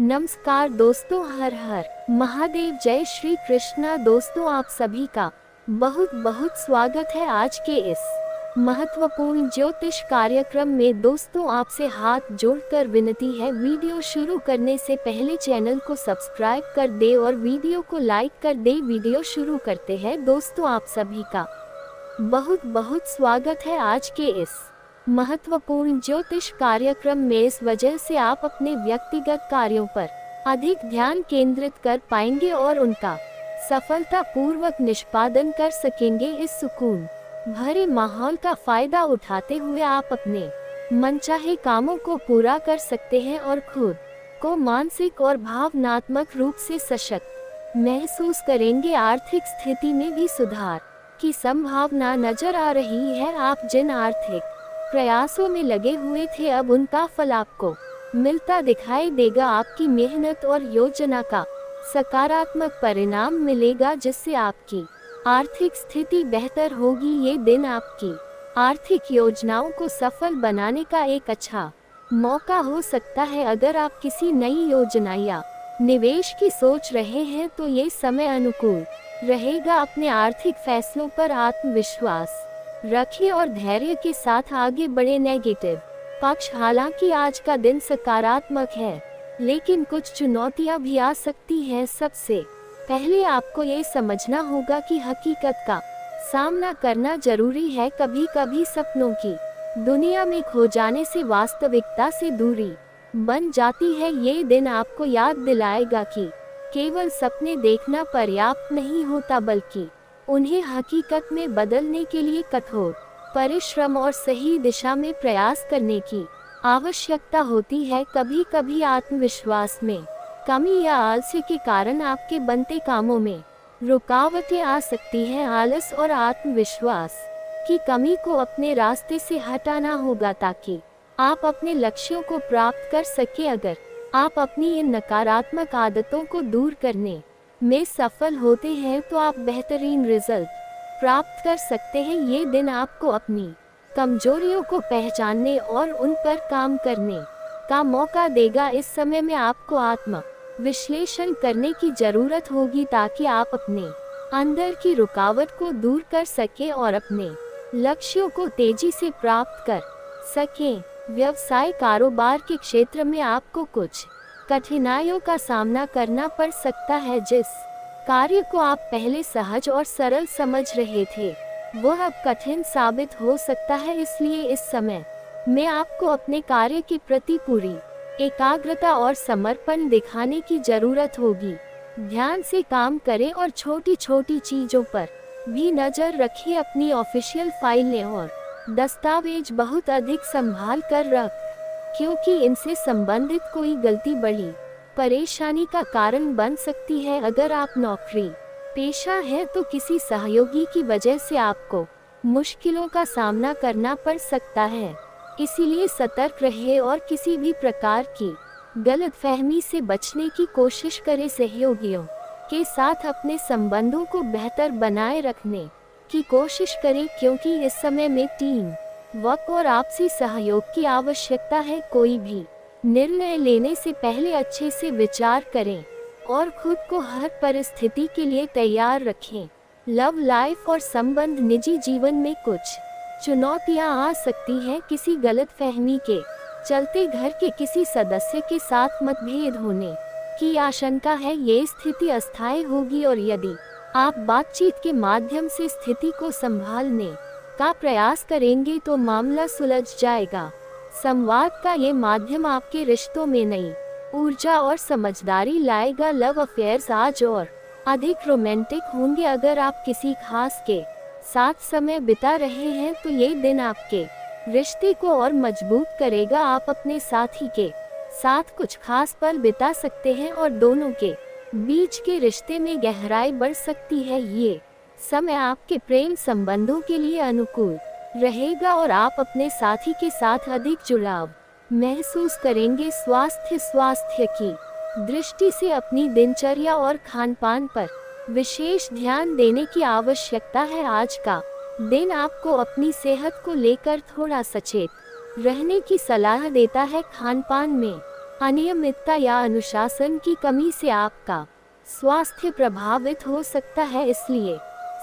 नमस्कार दोस्तों, हर हर महादेव, जय श्री कृष्णा। दोस्तों, आप सभी का बहुत बहुत स्वागत है आज के इस महत्वपूर्ण ज्योतिष कार्यक्रम में। दोस्तों, आपसे हाथ जोड़कर विनती है, वीडियो शुरू करने से पहले चैनल को सब्सक्राइब कर दे और वीडियो को लाइक कर दे। वीडियो शुरू करते हैं। दोस्तों, आप सभी का बहुत बहुत स्वागत है आज के इस महत्वपूर्ण ज्योतिष कार्यक्रम में। इस वजह से आप अपने व्यक्तिगत कार्यों पर अधिक ध्यान केंद्रित कर पाएंगे और उनका सफलतापूर्वक निष्पादन कर सकेंगे। इस सुकून भरे माहौल का फायदा उठाते हुए आप अपने मनचाहे कामों को पूरा कर सकते हैं और खुद को मानसिक और भावनात्मक रूप से सशक्त महसूस करेंगे। आर्थिक स्थिति में भी सुधार की संभावना नजर आ रही है। आप जिन आर्थिक प्रयासों में लगे हुए थे, अब उनका फल आपको मिलता दिखाई देगा। आपकी मेहनत और योजना का सकारात्मक परिणाम मिलेगा, जिससे आपकी आर्थिक स्थिति बेहतर होगी। ये दिन आपकी आर्थिक योजनाओं को सफल बनाने का एक अच्छा मौका हो सकता है। अगर आप किसी नई योजना या निवेश की सोच रहे हैं तो ये समय अनुकूल रहेगा। अपने आर्थिक फैसलों पर आत्मविश्वास रखिए और धैर्य के साथ आगे बढ़े। नेगेटिव पक्ष, हालांकि आज का दिन सकारात्मक है, लेकिन कुछ चुनौतियां भी आ सकती हैं। सबसे पहले आपको ये समझना होगा कि हकीकत का सामना करना जरूरी है। कभी कभी सपनों की दुनिया में खो जाने से वास्तविकता से दूरी बन जाती है। ये दिन आपको याद दिलाएगा कि केवल सपने देखना पर्याप्त नहीं होता, बल्कि उन्हें हकीकत में बदलने के लिए कठोर परिश्रम और सही दिशा में प्रयास करने की आवश्यकता होती है। कभी कभी आत्मविश्वास में कमी या आलस्य के कारण आपके बनते कामों में रुकावटें आ सकती हैं। आलस और आत्मविश्वास की कमी को अपने रास्ते से हटाना होगा ताकि आप अपने लक्ष्यों को प्राप्त कर सके। अगर आप अपनी इन नकारात्मक आदतों को दूर करने में सफल होते हैं तो आप बेहतरीन रिजल्ट प्राप्त कर सकते हैं। ये दिन आपको अपनी कमजोरियों को पहचानने और उन पर काम करने का मौका देगा। इस समय में आपको आत्म विश्लेषण करने की जरूरत होगी ताकि आप अपने अंदर की रुकावट को दूर कर सकें और अपने लक्ष्यों को तेजी से प्राप्त कर सकें। व्यवसाय कारोबार के क्षेत्र में आपको कुछ कठिनाइयों का सामना करना पड़ सकता है। जिस कार्य को आप पहले सहज और सरल समझ रहे थे, वह अब कठिन साबित हो सकता है। इसलिए इस समय में आपको अपने कार्य के प्रति पूरी एकाग्रता और समर्पण दिखाने की जरूरत होगी। ध्यान से काम करें और छोटी छोटी चीजों पर भी नजर रखिए। अपनी ऑफिशियल फाइलें और दस्तावेज बहुत अधिक संभाल कर रख, क्योंकि इनसे संबंधित कोई गलती बड़ी परेशानी का कारण बन सकती है। अगर आप नौकरी पेशा है तो किसी सहयोगी की वजह से आपको मुश्किलों का सामना करना पड़ सकता है। इसीलिए सतर्क रहे और किसी भी प्रकार की गलतफहमी से बचने की कोशिश करें। सहयोगियों के साथ अपने संबंधों को बेहतर बनाए रखने की कोशिश करें, क्योंकि इस समय में टीम वर्क और आपसी सहयोग की आवश्यकता है। कोई भी निर्णय लेने से पहले अच्छे से विचार करें और खुद को हर परिस्थिति के लिए तैयार रखें। लव लाइफ और संबंध, निजी जीवन में कुछ चुनौतियां आ सकती हैं। किसी गलतफहमी के चलते घर के किसी सदस्य के साथ मतभेद होने की आशंका है। ये स्थिति अस्थायी होगी और यदि आप बातचीत के माध्यम से स्थिति को संभालने का प्रयास करेंगे तो मामला सुलझ जाएगा। संवाद का ये माध्यम आपके रिश्तों में नई ऊर्जा और समझदारी लाएगा। लव अफेयर्स आज और अधिक रोमांटिक होंगे। अगर आप किसी खास के साथ समय बिता रहे हैं तो ये दिन आपके रिश्ते को और मजबूत करेगा। आप अपने साथी के साथ कुछ खास पल बिता सकते हैं और दोनों के बीच के रिश्ते में गहराई बढ़ सकती है। ये समय आपके प्रेम संबंधों के लिए अनुकूल रहेगा और आप अपने साथी के साथ अधिक जुड़ाव महसूस करेंगे। स्वास्थ्य की दृष्टि से अपनी दिनचर्या और खानपान पर विशेष ध्यान देने की आवश्यकता है। आज का दिन आपको अपनी सेहत को लेकर थोड़ा सचेत रहने की सलाह देता है। खानपान में अनियमितता या अनुशासन की कमी से आपका स्वास्थ्य प्रभावित हो सकता है, इसलिए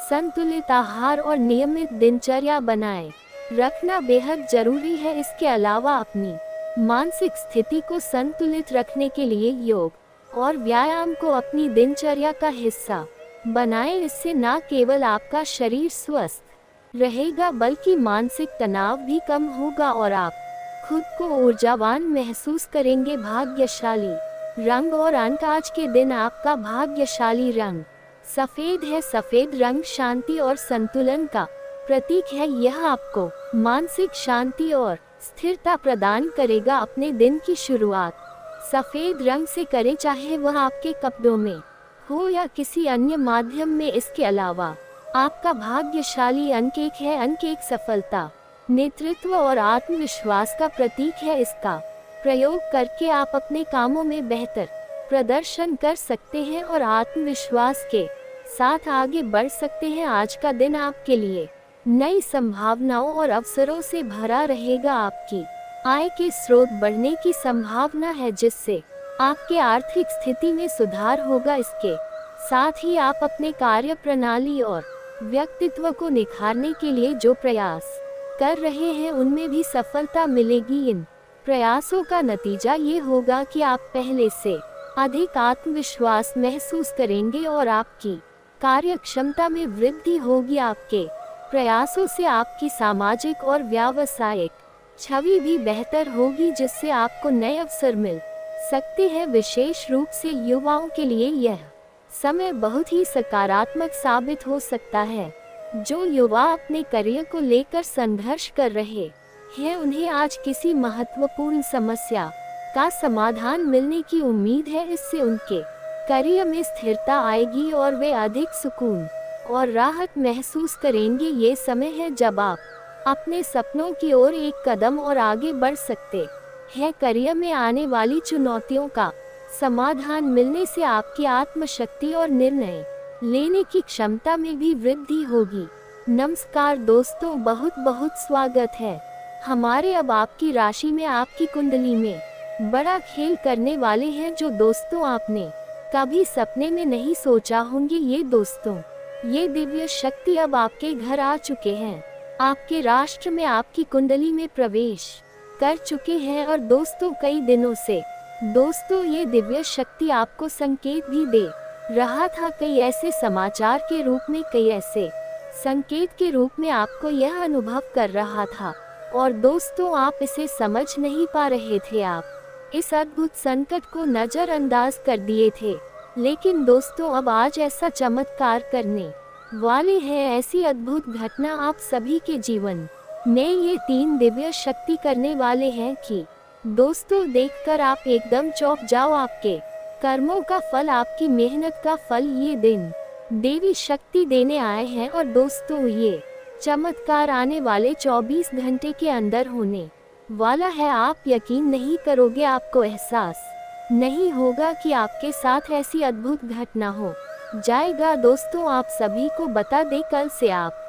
संतुलित आहार और नियमित दिनचर्या बनाए रखना बेहद जरूरी है। इसके अलावा अपनी मानसिक स्थिति को संतुलित रखने के लिए योग और व्यायाम को अपनी दिनचर्या का हिस्सा बनाएं। इससे न केवल आपका शरीर स्वस्थ रहेगा बल्कि मानसिक तनाव भी कम होगा और आप खुद को ऊर्जावान महसूस करेंगे। भाग्यशाली रंग और अंक आज के दिन आपका भाग्यशाली रंग सफेद है। सफेद रंग शांति और संतुलन का प्रतीक है। यह आपको मानसिक शांति और स्थिरता प्रदान करेगा। अपने दिन की शुरुआत सफेद रंग से करें, चाहे वह आपके कपड़ों में हो या किसी अन्य माध्यम में। इसके अलावा आपका भाग्यशाली अंक 1 है। अंक 1 सफलता, नेतृत्व और आत्मविश्वास का प्रतीक है। इसका प्रयोग करके आप अपने कामों में बेहतर प्रदर्शन कर सकते हैं और आत्मविश्वास के साथ आगे बढ़ सकते हैं। आज का दिन आपके लिए नई संभावनाओं और अवसरों से भरा रहेगा। आपकी आय के स्रोत बढ़ने की संभावना है, जिससे आपके आर्थिक स्थिति में सुधार होगा। इसके साथ ही आप अपने कार्य प्रणाली और व्यक्तित्व को निखारने के लिए जो प्रयास कर रहे हैं उनमें भी सफलता मिलेगी। इन प्रयासों का नतीजा ये होगा कि आप पहले से अधिक आत्मविश्वास महसूस करेंगे और आपकी कार्य क्षमता में वृद्धि होगी। आपके प्रयासों से आपकी सामाजिक और व्यावसायिक छवि भी बेहतर होगी, जिससे आपको नए अवसर मिल सकते हैं। विशेष रूप से युवाओं के लिए यह समय बहुत ही सकारात्मक साबित हो सकता है। जो युवा अपने करियर को लेकर संघर्ष कर रहे हैं, उन्हें आज किसी महत्वपूर्ण समस्या का समाधान मिलने की उम्मीद है। इससे उनके करियर में स्थिरता आएगी और वे अधिक सुकून और राहत महसूस करेंगे। ये समय है जब आप अपने सपनों की ओर एक कदम और आगे बढ़ सकते हैं। करियर में आने वाली चुनौतियों का समाधान मिलने से आपकी आत्मशक्ति और निर्णय लेने की क्षमता में भी वृद्धि होगी। नमस्कार दोस्तों, बहुत बहुत स्वागत है हमारे अब आपकी राशि में। आपकी कुंडली में बड़ा खेल करने वाले हैं जो दोस्तों आपने कभी सपने में नहीं सोचा होंगे। ये दोस्तों, ये दिव्य शक्ति अब आपके घर आ चुके हैं, आपके राष्ट्र में आपकी कुंडली में प्रवेश कर चुके हैं। और दोस्तों, कई दिनों से दोस्तों ये दिव्य शक्ति आपको संकेत भी दे रहा था। कई ऐसे समाचार के रूप में, कई ऐसे संकेत के रूप में आपको यह अनुभव कर रहा था और दोस्तों आप इसे समझ नहीं पा रहे थे। आप इस अद्भुत संकट को नजरअंदाज कर दिए थे, लेकिन दोस्तों अब आज ऐसा चमत्कार करने वाले हैं, ऐसी अद्भुत घटना आप सभी के जीवन में ये 3 दिव्य शक्ति करने वाले हैं कि दोस्तों देखकर आप एकदम चौंक जाओ। आपके कर्मों का फल, आपकी मेहनत का फल ये दिन देवी शक्ति देने आए हैं। और दोस्तों ये चमत्कार आने वाले 24 घंटे के अंदर होने वाला है। आप यकीन नहीं करोगे, आपको एहसास नहीं होगा कि आपके साथ ऐसी अद्भुत घटना हो जाएगा। दोस्तों आप सभी को बता दें, कल से आप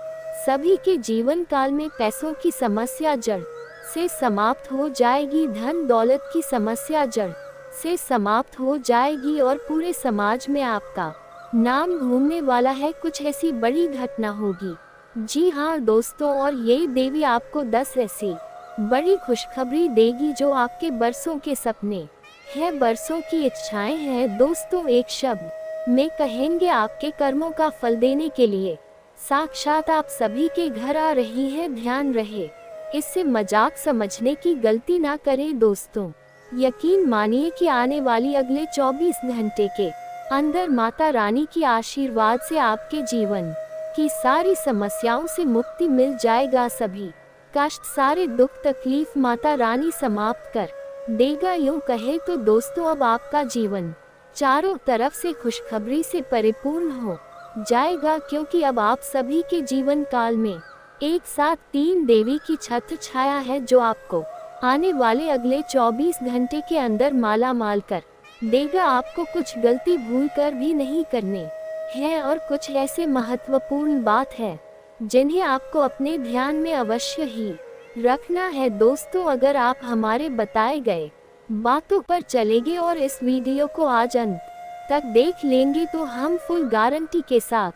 सभी के जीवन काल में पैसों की समस्या जड़ से समाप्त हो जाएगी। धन दौलत की समस्या जड़ से समाप्त हो जाएगी और पूरे समाज में आपका नाम घूमने वाला है। कुछ ऐसी बड़ी घटना होगी। जी हाँ दोस्तों, और ये देवी आपको 10 ऐसी बड़ी खुशखबरी देगी जो आपके बरसों के सपने हैं, बरसों की इच्छाएं हैं। दोस्तों एक शब्द में कहेंगे, आपके कर्मों का फल देने के लिए साक्षात आप सभी के घर आ रही है। ध्यान रहे, इससे मजाक समझने की गलती ना करें। दोस्तों यकीन मानिए कि आने वाली अगले 24 घंटे के अंदर माता रानी की आशीर्वाद से आपके जीवन की सारी समस्याओं से मुक्ति मिल जाएगा। सभी कष्ट, सारे दुख तकलीफ माता रानी समाप्त कर देगा। यूं कहे तो दोस्तों अब आपका जीवन चारों तरफ से खुशखबरी से परिपूर्ण हो जाएगा, क्योंकि अब आप सभी के जीवन काल में एक साथ 3 देवी की छत्र छाया है जो आपको आने वाले अगले 24 घंटे के अंदर माला माल कर देगा। आपको कुछ गलती भूल कर भी नहीं करने हैं और कुछ ऐसे महत्वपूर्ण बात है जिन्हें आपको अपने ध्यान में अवश्य ही रखना है। दोस्तों अगर आप हमारे बताए गए बातों पर चलेंगे और इस वीडियो को आज अंत तक देख लेंगे तो हम फुल गारंटी के साथ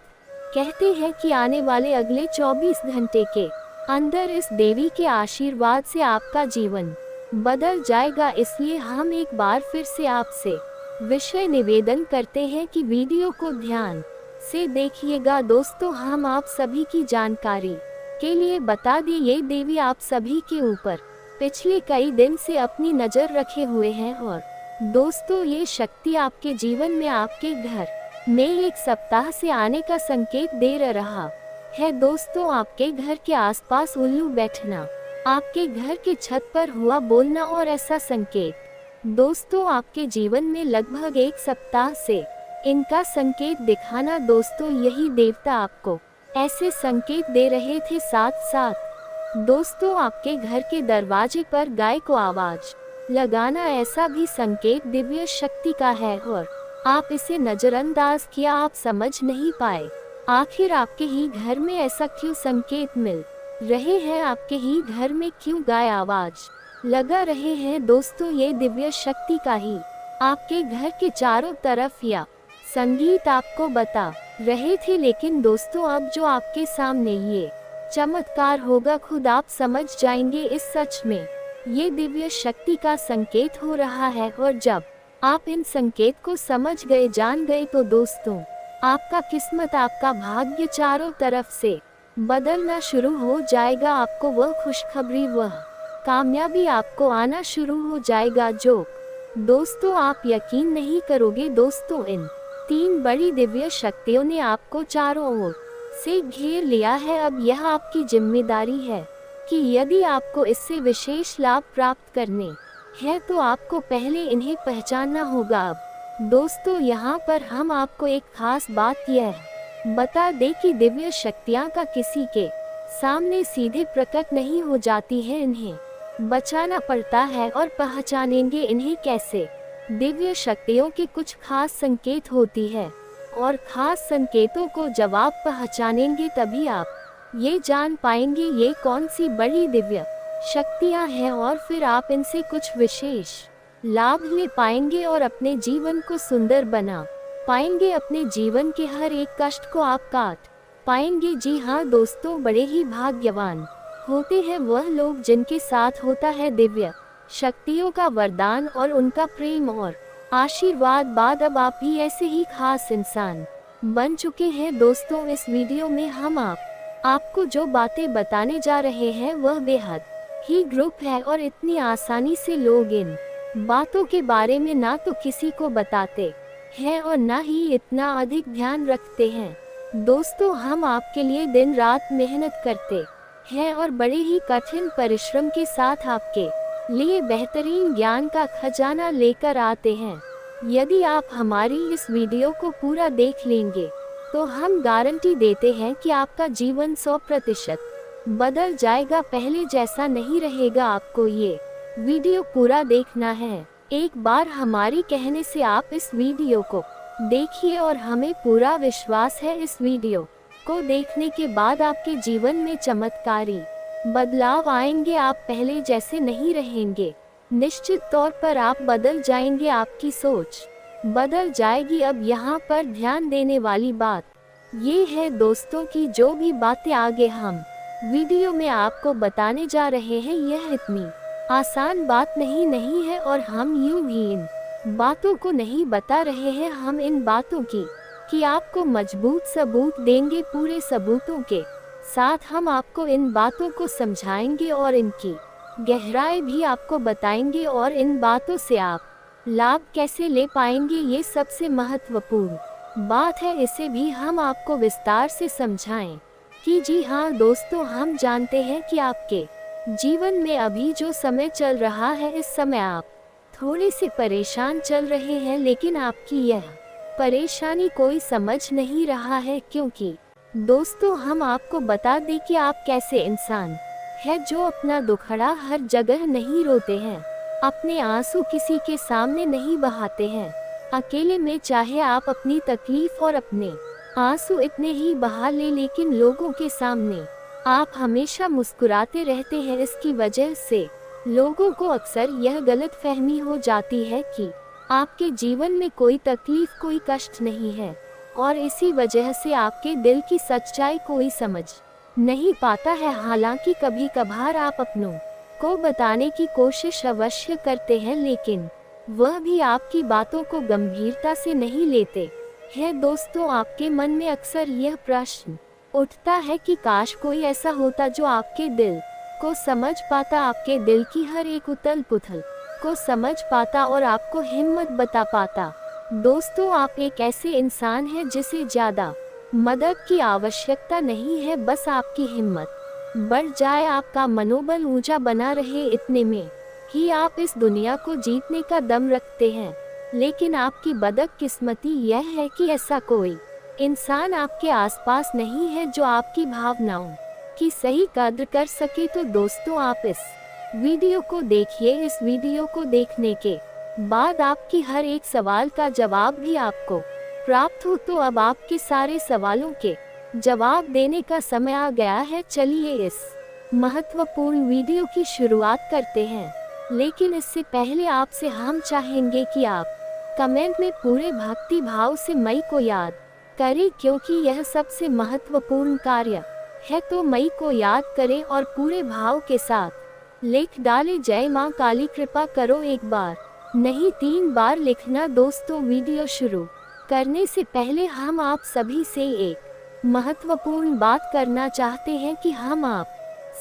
कहते हैं कि आने वाले अगले 24 घंटे के अंदर इस देवी के आशीर्वाद से आपका जीवन बदल जाएगा। इसलिए हम एक बार फिर से आपसे विषय निवेदन करते हैं कि वीडियो को ध्यान से देखिएगा। दोस्तों, हम आप सभी की जानकारी के लिए बता दें, ये देवी आप सभी के ऊपर पिछले कई दिन से अपनी नजर रखे हुए हैं और दोस्तों ये शक्ति आपके जीवन में आपके घर में एक सप्ताह से आने का संकेत दे रहा है। दोस्तों, आपके घर के आसपास उल्लू बैठना, आपके घर के छत पर हुआ बोलना और ऐसा संकेत दोस्तों आपके जीवन में लगभग एक सप्ताह से इनका संकेत दिखाना। दोस्तों, यही देवता आपको ऐसे संकेत दे रहे थे। साथ साथ दोस्तों आपके घर के दरवाजे पर गाय को आवाज लगाना, ऐसा भी संकेत दिव्य शक्ति का है और आप इसे नजरअंदाज किया, आप समझ नहीं पाए आखिर आपके ही घर में ऐसा क्यों संकेत मिल रहे हैं, आपके ही घर में क्यों गाय आवाज लगा रहे हैं। दोस्तों, ये दिव्य शक्ति का ही आपके घर के चारों तरफ या संगीत आपको बता रहे थे। लेकिन दोस्तों, अब जो आपके सामने ये चमत्कार होगा, खुद आप समझ जाएंगे इस सच में ये दिव्य शक्ति का संकेत हो रहा है। और जब आप इन संकेत को समझ गए, जान गए, तो दोस्तों आपका किस्मत, आपका भाग्य चारों तरफ से बदलना शुरू हो जाएगा। आपको वह खुशखबरी, वह कामयाबी आपको आना शुरू हो जाएगा जो दोस्तों आप यकीन नहीं करोगे। दोस्तों, इन 3 बड़ी दिव्य शक्तियों ने आपको चारों ओर से घेर लिया है। अब यह आपकी जिम्मेदारी है कि यदि आपको इससे विशेष लाभ प्राप्त करने हैं तो आपको पहले इन्हें पहचानना होगा। अब दोस्तों, यहाँ पर हम आपको एक खास बात यह बता दें कि दिव्य शक्तियाँ का किसी के सामने सीधे प्रकट नहीं हो जाती है, इन्हें बचाना पड़ता है। और पहचानेंगे इन्हें कैसे, दिव्य शक्तियों के कुछ खास संकेत होती है और खास संकेतों को जब आप पहचानेंगे तभी आप ये जान पाएंगे ये कौन सी बड़ी दिव्य शक्तियाँ हैं और फिर आप इनसे कुछ विशेष लाभ ले पाएंगे और अपने जीवन को सुंदर बना पाएंगे। अपने जीवन के हर एक कष्ट को आप काट पाएंगे। जी हाँ दोस्तों, बड़े ही भाग्यवान होते हैं वह लोग जिनके साथ होता है दिव्य शक्तियों का वरदान और उनका प्रेम और आशीर्वाद। बाद अब आप भी ऐसे ही खास इंसान बन चुके हैं। दोस्तों, इस वीडियो में हम आपको जो बातें बताने जा रहे हैं वह बेहद ही ग्रुप है और इतनी आसानी से लोग इन बातों के बारे में ना तो किसी को बताते हैं और ना ही इतना अधिक ध्यान रखते हैं। दोस्तों, हम आपके लिए दिन रात मेहनत करते हैं और बड़े ही कठिन परिश्रम के साथ आपके लिए बेहतरीन ज्ञान का खजाना लेकर आते हैं। यदि आप हमारी इस वीडियो को पूरा देख लेंगे तो हम गारंटी देते हैं कि आपका जीवन 100% बदल जाएगा, पहले जैसा नहीं रहेगा। आपको ये वीडियो पूरा देखना है। एक बार हमारी कहने से आप इस वीडियो को देखिए और हमें पूरा विश्वास है इस वीडियो को देखने के बाद आपके जीवन में चमत्कारी बदलाव आएंगे। आप पहले जैसे नहीं रहेंगे, निश्चित तौर पर आप बदल जाएंगे, आपकी सोच बदल जाएगी। अब यहाँ पर ध्यान देने वाली बात ये है दोस्तों कि जो भी बातें आगे हम वीडियो में आपको बताने जा रहे हैं यह इतनी आसान बात नहीं है और हम यूं भी इन बातों को नहीं बता रहे हैं। हम इन बातों की आपको मजबूत सबूत देंगे। पूरे सबूतों के साथ हम आपको इन बातों को समझाएंगे और इनकी गहराई भी आपको बताएंगे और इन बातों से आप लाभ कैसे ले पाएंगे ये सबसे महत्वपूर्ण बात है। इसे भी हम आपको विस्तार से समझाएं कि जी हाँ दोस्तों, हम जानते हैं कि आपके जीवन में अभी जो समय चल रहा है, इस समय आप थोड़े से परेशान चल रहे हैं, लेकिन आपकी यह परेशानी कोई समझ नहीं रहा है। क्योंकि दोस्तों, हम आपको बता दें कि आप कैसे इंसान है जो अपना दुखड़ा हर जगह नहीं रोते हैं, अपने आंसू किसी के सामने नहीं बहाते हैं। अकेले में चाहे आप अपनी तकलीफ और अपने आंसू इतने ही बहा ले, लेकिन लोगों के सामने आप हमेशा मुस्कुराते रहते हैं। इसकी वजह से लोगों को अक्सर यह गलतफहमी हो जाती है कि आपके जीवन में कोई तकलीफ, कोई कष्ट नहीं है, और इसी वजह से आपके दिल की सच्चाई कोई समझ नहीं पाता है। हालांकि कभी कभार आप अपनों को बताने की कोशिश अवश्य करते हैं, लेकिन वह भी आपकी बातों को गंभीरता से नहीं लेते हैं। दोस्तों, आपके मन में अक्सर यह प्रश्न उठता है कि काश कोई ऐसा होता जो आपके दिल को समझ पाता, आपके दिल की हर एक उथल पुथल को समझ पाता और आपको हिम्मत बता पाता। दोस्तों, आप एक ऐसे इंसान हैं जिसे ज्यादा मदद की आवश्यकता नहीं है, बस आपकी हिम्मत बढ़ जाए, आपका मनोबल ऊंचा बना रहे, इतने में ही आप इस दुनिया को जीतने का दम रखते हैं। लेकिन आपकी बदकिस्मती यह है कि ऐसा कोई इंसान आपके आसपास नहीं है जो आपकी भावनाओं की सही कद्र कर सके। तो दोस्तों, आप इस वीडियो को देखिए। इस वीडियो को देखने के बाद आपकी हर एक सवाल का जवाब भी आपको प्राप्त हो। तो अब आपके सारे सवालों के जवाब देने का समय आ गया है। चलिए इस महत्वपूर्ण वीडियो की शुरुआत करते हैं, लेकिन इससे पहले आपसे हम चाहेंगे कि आप कमेंट में पूरे भक्ति भाव से मई को याद करें, क्योंकि यह सबसे महत्वपूर्ण कार्य है। तो मई को याद करें और पूरे भाव के साथ लिख डालें, जय मां काली कृपा करो। एक बार नहीं, 3 बार लिखना। दोस्तों, वीडियो शुरू करने से पहले हम आप सभी से एक महत्वपूर्ण बात करना चाहते हैं कि हम आप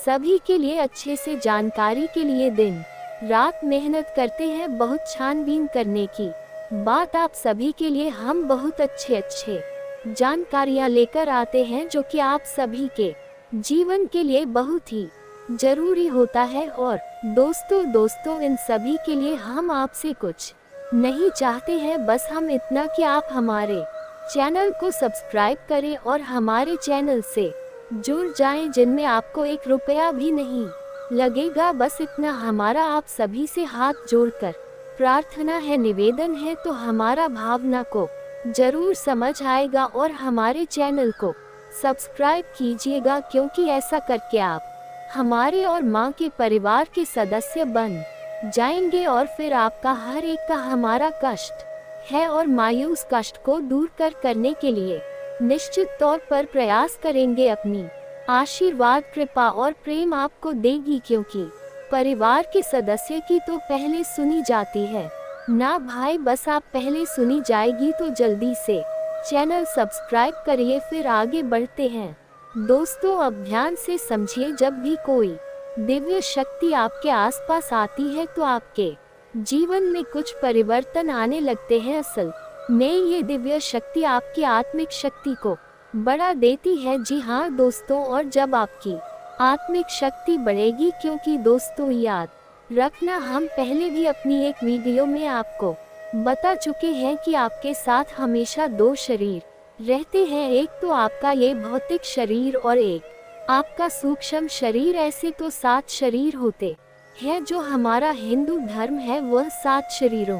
सभी के लिए अच्छे से जानकारी के लिए दिन रात मेहनत करते हैं। बहुत छानबीन करने की बात आप सभी के लिए हम बहुत अच्छे जानकारियां लेकर आते हैं, जो कि आप सभी के जीवन के लिए बहुत ही जरूरी होता है। और दोस्तों इन सभी के लिए हम आपसे कुछ नहीं चाहते हैं, बस हम इतना कि आप हमारे चैनल को सब्सक्राइब करें और हमारे चैनल से जुड़ जाएं, जिनमें आपको 1 रुपया भी नहीं लगेगा। बस इतना हमारा आप सभी से हाथ जोड़कर प्रार्थना है, निवेदन है। तो हमारा भावना को जरूर समझ आएगा और हमारे चैनल को सब्सक्राइब कीजिएगा, क्योंकि ऐसा करके आप हमारे और माँ के परिवार के सदस्य बन जाएंगे। और फिर आपका हर एक का हमारा कष्ट है और मायूस कष्ट को दूर करने के लिए निश्चित तौर पर प्रयास करेंगे। अपनी आशीर्वाद, कृपा और प्रेम आपको देगी, क्योंकि परिवार के सदस्य की तो पहले सुनी जाती है ना भाई, बस आप पहले सुनी जाएगी। तो जल्दी से चैनल सब्सक्राइब करिए, फिर आगे बढ़ते हैं। दोस्तों, अब ध्यान से समझिए, जब भी कोई दिव्य शक्ति आपके आसपास आती है तो आपके जीवन में कुछ परिवर्तन आने लगते हैं। असल में ये दिव्य शक्ति आपकी आत्मिक शक्ति को बढ़ा देती है। जी हाँ दोस्तों, और जब आपकी आत्मिक शक्ति बढ़ेगी, क्योंकि दोस्तों याद रखना, हम पहले भी अपनी एक वीडियो में आपको बता चुके हैं कि आपके साथ हमेशा 2 शरीर रहते हैं। एक तो आपका ये भौतिक शरीर और एक आपका सूक्ष्म शरीर। ऐसे तो 7 शरीर होते हैं। जो हमारा हिंदू धर्म है वह 7 शरीरों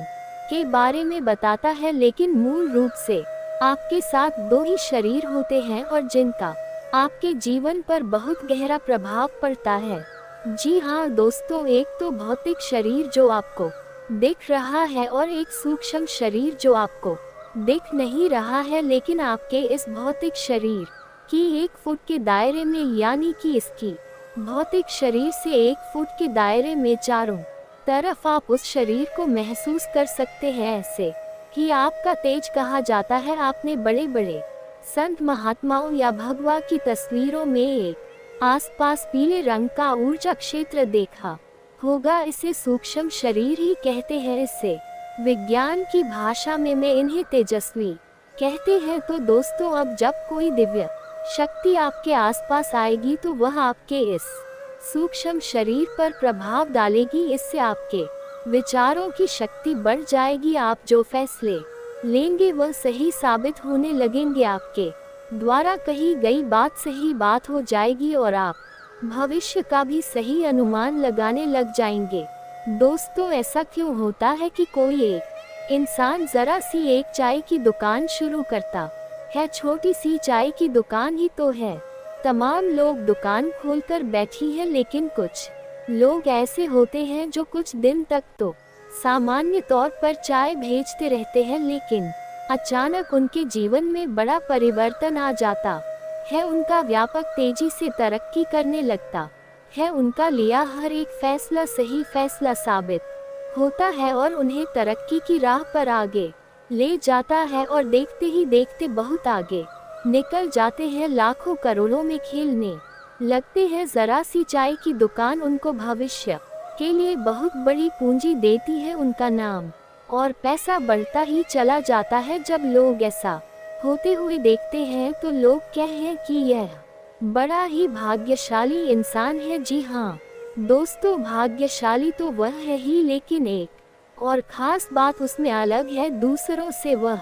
के बारे में बताता है, लेकिन मूल रूप से आपके साथ 2 ही शरीर होते हैं और जिनका आपके जीवन पर बहुत गहरा प्रभाव पड़ता है। जी हाँ दोस्तों, एक तो भौतिक शरीर जो आपको दिख रहा है और एक सूक्ष्म शरीर जो आपको दिख नहीं रहा है, लेकिन आपके इस भौतिक शरीर की 1 फुट के दायरे में, यानी कि इसकी भौतिक शरीर से 1 फुट के दायरे में चारों तरफ आप उस शरीर को महसूस कर सकते हैं। ऐसे ही आपका तेज कहा जाता है। आपने बड़े बड़े संत महात्माओं या भगवा की तस्वीरों में एक आसपास पीले रंग का ऊर्जा क्षेत्र देखा होगा। इसे सूक्ष्म शरीर ही कहते हैं। इसे विज्ञान की भाषा में इन्हें तेजस्वी कहते हैं। तो दोस्तों, अब जब कोई दिव्य शक्ति आपके आसपास आएगी तो वह आपके इस सूक्ष्म शरीर पर प्रभाव डालेगी। इससे आपके विचारों की शक्ति बढ़ जाएगी। आप जो फैसले लेंगे वह सही साबित होने लगेंगे। आपके द्वारा कही गई बात सही बात हो जाएगी और आप भविष्य का भी सही अनुमान लगाने लग जाएंगे। दोस्तों, ऐसा क्यों होता है कि कोई एक इंसान जरा सी एक चाय की दुकान शुरू करता है? छोटी सी चाय की दुकान ही तो है, तमाम लोग दुकान खोलकर बैठी है, लेकिन कुछ लोग ऐसे होते हैं जो कुछ दिन तक तो सामान्य तौर पर चाय भेजते रहते हैं, लेकिन अचानक उनके जीवन में बड़ा परिवर्तन आ जाता है। उनका व्यापक तेजी से तरक्की करने लगता है। उनका लिया हर एक फैसला सही फैसला साबित होता है और उन्हें तरक्की की राह पर आगे ले जाता है, और देखते ही देखते बहुत आगे निकल जाते हैं। लाखों करोड़ों में खेलने लगते हैं। जरा सी चाय की दुकान उनको भविष्य के लिए बहुत बड़ी पूंजी देती है। उनका नाम और पैसा बढ़ता ही चला जाता है। जब लोग ऐसा होते हुए देखते हैं तो लोग कहें कि यह बड़ा ही भाग्यशाली इंसान है। जी हाँ दोस्तों, भाग्यशाली तो वह है ही, लेकिन एक और खास बात उसमें अलग है दूसरों से। वह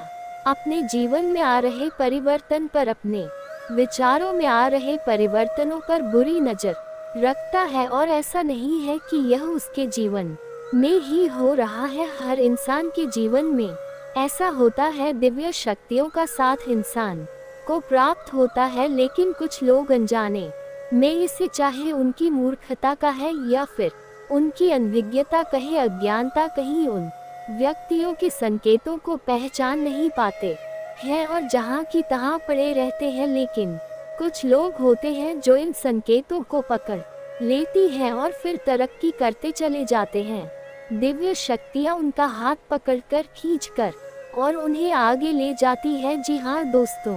अपने जीवन में आ रहे परिवर्तन पर, अपने विचारों में आ रहे परिवर्तनों पर बुरी नज़र रखता है। और ऐसा नहीं है कि यह उसके जीवन में ही हो रहा है, हर इंसान के जीवन में ऐसा होता है। दिव्य शक्तियों का साथ इंसान को प्राप्त होता है, लेकिन कुछ लोग अनजाने में इसे, चाहे उनकी मूर्खता का है या फिर उनकी अनभिज्ञता कहे, अज्ञानता कहीं, उन व्यक्तियों के संकेतों को पहचान नहीं पाते हैं और जहां की तहां पड़े रहते हैं। लेकिन कुछ लोग होते हैं जो इन संकेतों को पकड़ लेती हैं और फिर तरक्की करते चले जाते हैं। दिव्य शक्तियां उनका हाथ पकड़कर खींचकर और उन्हें आगे ले जाती है। जी हाँ दोस्तों,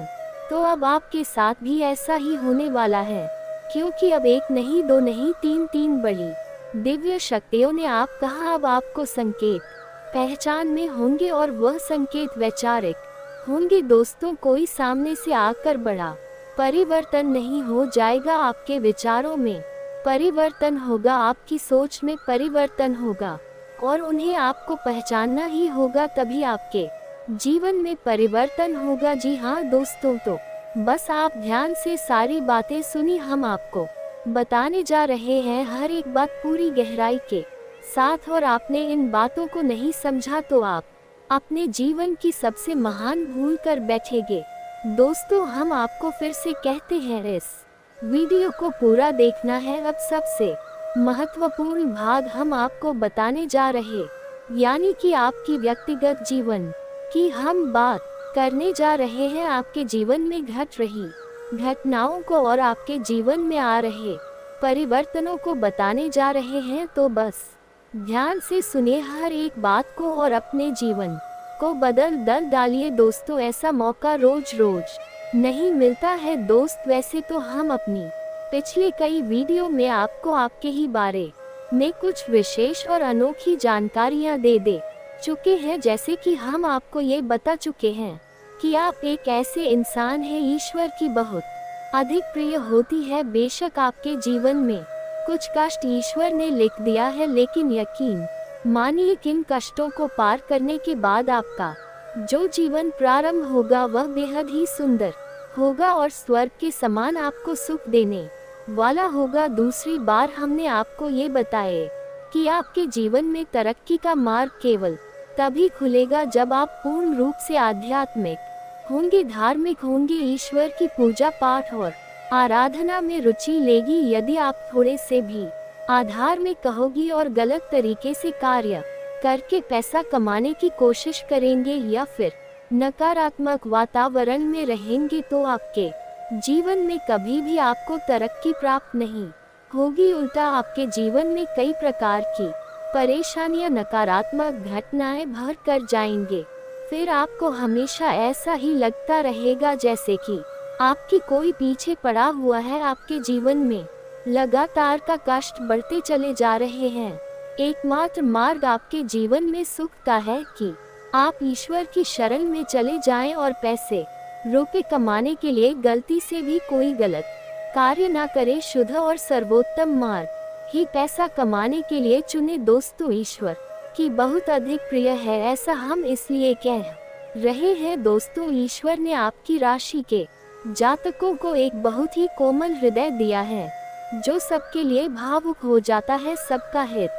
तो अब आपके साथ भी ऐसा ही होने वाला है, क्योंकि अब एक नहीं, दो नहीं, तीन बड़ी दिव्य शक्तियों ने आप कहा अब आपको संकेत पहचान में होंगे, और वह संकेत वैचारिक होंगे। दोस्तों, कोई सामने से आकर बड़ा परिवर्तन नहीं हो जाएगा, आपके विचारों में परिवर्तन होगा, आपकी सोच में परिवर्तन होगा, और उन्हें आपको पहचानना ही होगा, तभी आपके जीवन में परिवर्तन होगा। जी हाँ दोस्तों, तो बस आप ध्यान से सारी बातें सुनी। हम आपको बताने जा रहे हैं हर एक बात पूरी गहराई के साथ, और आपने इन बातों को नहीं समझा तो आप अपने जीवन की सबसे महान भूल कर बैठेंगे। दोस्तों, हम आपको फिर से कहते हैं, इस वीडियो को पूरा देखना है। अब सबसे महत्वपूर्ण भाग हम आपको बताने जा रहे, यानी कि आपकी व्यक्तिगत जीवन की हम बात करने जा रहे हैं। आपके जीवन में घट रही घटनाओं को और आपके जीवन में आ रहे परिवर्तनों को बताने जा रहे हैं। तो बस ध्यान से सुनिए हर एक बात को और अपने जीवन को बदल डालिए। दोस्तों, ऐसा मौका रोज रोज नहीं मिलता है दोस्त। वैसे तो हम अपनी पिछले कई वीडियो में आपको आपके ही बारे में कुछ विशेष और अनोखी जानकारियां दे चुके हैं, जैसे कि हम आपको ये बता चुके हैं कि आप एक ऐसे इंसान हैं ईश्वर की बहुत अधिक प्रिय होती है। बेशक आपके जीवन में कुछ कष्ट ईश्वर ने लिख दिया है, लेकिन यकीन मानिए किन कष्टों को पार करने के बाद आपका जो जीवन प्रारंभ होगा वह बेहद ही सुंदर होगा और स्वर्ग के समान आपको सुख देने वाला होगा। दूसरी बार हमने आपको ये बताए कि आपके जीवन में तरक्की का मार्ग केवल तभी खुलेगा जब आप पूर्ण रूप से आध्यात्मिक होंगे, धार्मिक होंगे, ईश्वर की पूजा पाठ और आराधना में रुचि लेगी। यदि आप थोड़े से भी अधार्मिक कहोगी और गलत तरीके से कार्य करके पैसा कमाने की कोशिश करेंगे या फिर नकारात्मक वातावरण में रहेंगे, तो आपके जीवन में कभी भी आपको तरक्की प्राप्त नहीं होगी। उल्टा आपके जीवन में कई प्रकार की परेशानियां, नकारात्मक घटनाएं भर कर जाएंगे। फिर आपको हमेशा ऐसा ही लगता रहेगा जैसे कि आपकी कोई पीछे पड़ा हुआ है। आपके जीवन में लगातार का कष्ट बढ़ते चले जा रहे हैं। एकमात्र मार्ग आपके जीवन में सुख का है कि आप ईश्वर की शरण में चले जाएं और पैसे रुपए कमाने के लिए गलती से भी कोई गलत कार्य ना करें। शुद्ध और सर्वोत्तम मार्ग ही पैसा कमाने के लिए चुने। दोस्तों, ईश्वर की बहुत अधिक प्रिय है, ऐसा हम इसलिए कह रहे हैं। दोस्तों, ईश्वर ने आपकी राशि के जातकों को एक बहुत ही कोमल हृदय दिया है जो सबके लिए भावुक हो जाता है, सबका हित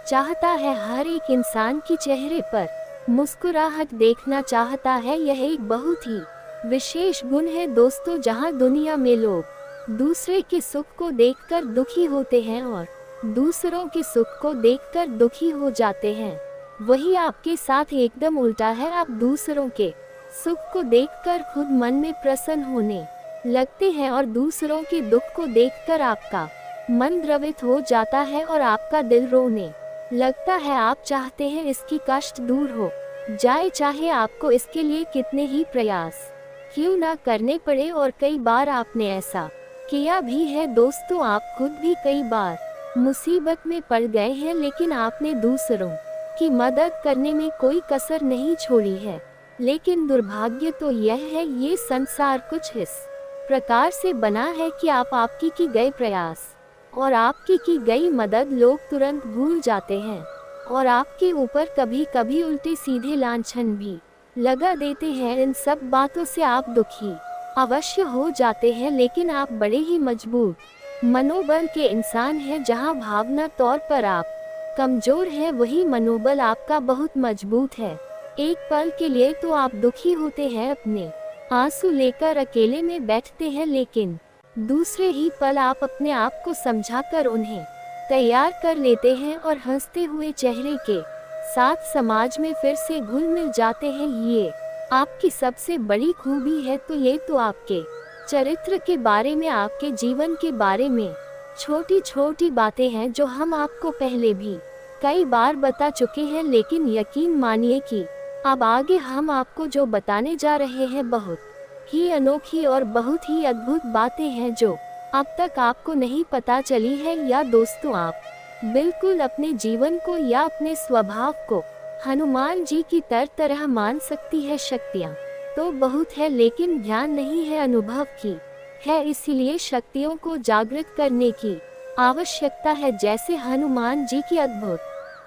चाहता है, हर एक इंसान की चेहरे पर मुस्कुराहट देखना चाहता है। यह एक बहुत ही विशेष गुण है दोस्तों। जहां दुनिया में लोग दूसरे के सुख को देखकर दुखी होते हैं और दूसरों के सुख को देखकर दुखी हो जाते हैं। वही आपके साथ एकदम उल्टा है, आप दूसरों के सुख को देखकर खुद मन में प्रसन्न होने लगते हैं और दूसरों के दुख को देखकर आपका मन द्रवित हो जाता है और आपका दिल रोने लगता है। आप चाहते हैं इसकी कष्ट दूर हो जाए, चाहे आपको इसके लिए कितने ही प्रयास क्यों ना करने पड़े। और कई बार आपने ऐसा किया भी है दोस्तों, आप खुद भी कई बार मुसीबत में पड़ गए हैं, लेकिन आपने दूसरों की मदद करने में कोई कसर नहीं छोड़ी है। लेकिन दुर्भाग्य तो यह है, ये संसार कुछ इस प्रकार से बना है कि आपकी की गए प्रयास और आपकी की गई मदद लोग तुरंत भूल जाते हैं और आपके ऊपर कभी कभी उल्टे सीधे लांछन भी लगा देते हैं। इन सब बातों से आप दुखी अवश्य हो जाते हैं, लेकिन आप बड़े ही मजबूत मनोबल के इंसान हैं। जहां भावना तौर पर आप कमजोर हैं, वही मनोबल आपका बहुत मजबूत है। एक पल के लिए तो आप दुखी होते हैं, अपने आंसू लेकर अकेले में बैठते हैं, लेकिन दूसरे ही पल आप अपने आप को समझाकर उन्हें तैयार कर लेते हैं और हंसते हुए चेहरे के साथ समाज में फिर से घुल मिल जाते हैं। ये आपकी सबसे बड़ी खूबी है। तो ये तो आपके चरित्र के बारे में, आपके जीवन के बारे में छोटी छोटी बातें हैं जो हम आपको पहले भी कई बार बता चुके हैं, लेकिन यकीन मानिए कि अब आगे हम आपको जो बताने जा रहे हैं बहुत ही अनोखी और बहुत ही अद्भुत बातें हैं जो अब तक आपको नहीं पता चली है। या दोस्तों, आप बिल्कुल अपने जीवन को या अपने स्वभाव को हनुमान जी की तरह मान सकती है। शक्तियाँ तो बहुत है, लेकिन ध्यान नहीं है, अनुभव की है। इसीलिए शक्तियों को जागृत करने की आवश्यकता है। जैसे हनुमान जी की अद्भुत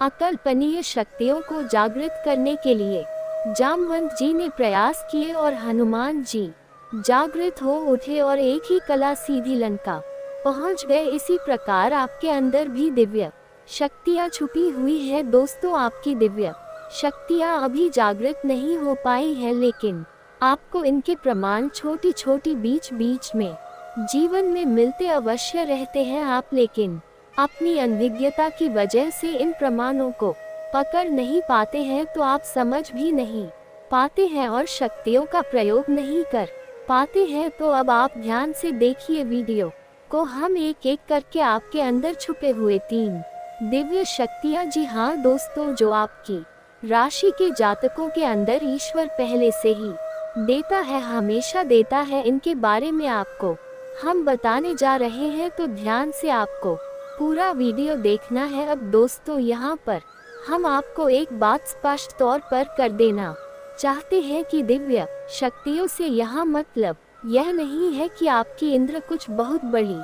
अकल्पनीय शक्तियों को जागृत करने के लिए जामवंत जी ने प्रयास किए और हनुमान जी जागृत हो उठे और एक ही कला सीधी लंका पहुंच गए। इसी प्रकार आपके अंदर भी दिव्य शक्तियां छुपी हुई है। दोस्तों, आपकी दिव्य शक्तियां अभी जागृत नहीं हो पाई है, लेकिन आपको इनके प्रमाण छोटी छोटी बीच बीच में जीवन में मिलते अवश्य रहते हैं। आप लेकिन अपनी अनभिज्ञता की वजह से इन प्रमाणों को पकड़ नहीं पाते हैं, तो आप समझ भी नहीं पाते हैं और शक्तियों का प्रयोग नहीं कर पाते हैं। तो अब आप ध्यान से देखिए वीडियो को, हम एक एक करके आपके अंदर छुपे हुए 3 दिव्य शक्तियां, जी हाँ दोस्तों, जो आपकी राशि के जातकों के अंदर ईश्वर पहले से ही देता है, हमेशा देता है। इनके बारे में आपको हम बताने जा रहे हैं, तो ध्यान से आपको पूरा वीडियो देखना है। अब दोस्तों, यहाँ पर हम आपको एक बात स्पष्ट तौर पर कर देना चाहते हैं कि दिव्य शक्तियों से यहाँ मतलब यह नहीं है कि आपकी इंद्र कुछ बहुत बड़ी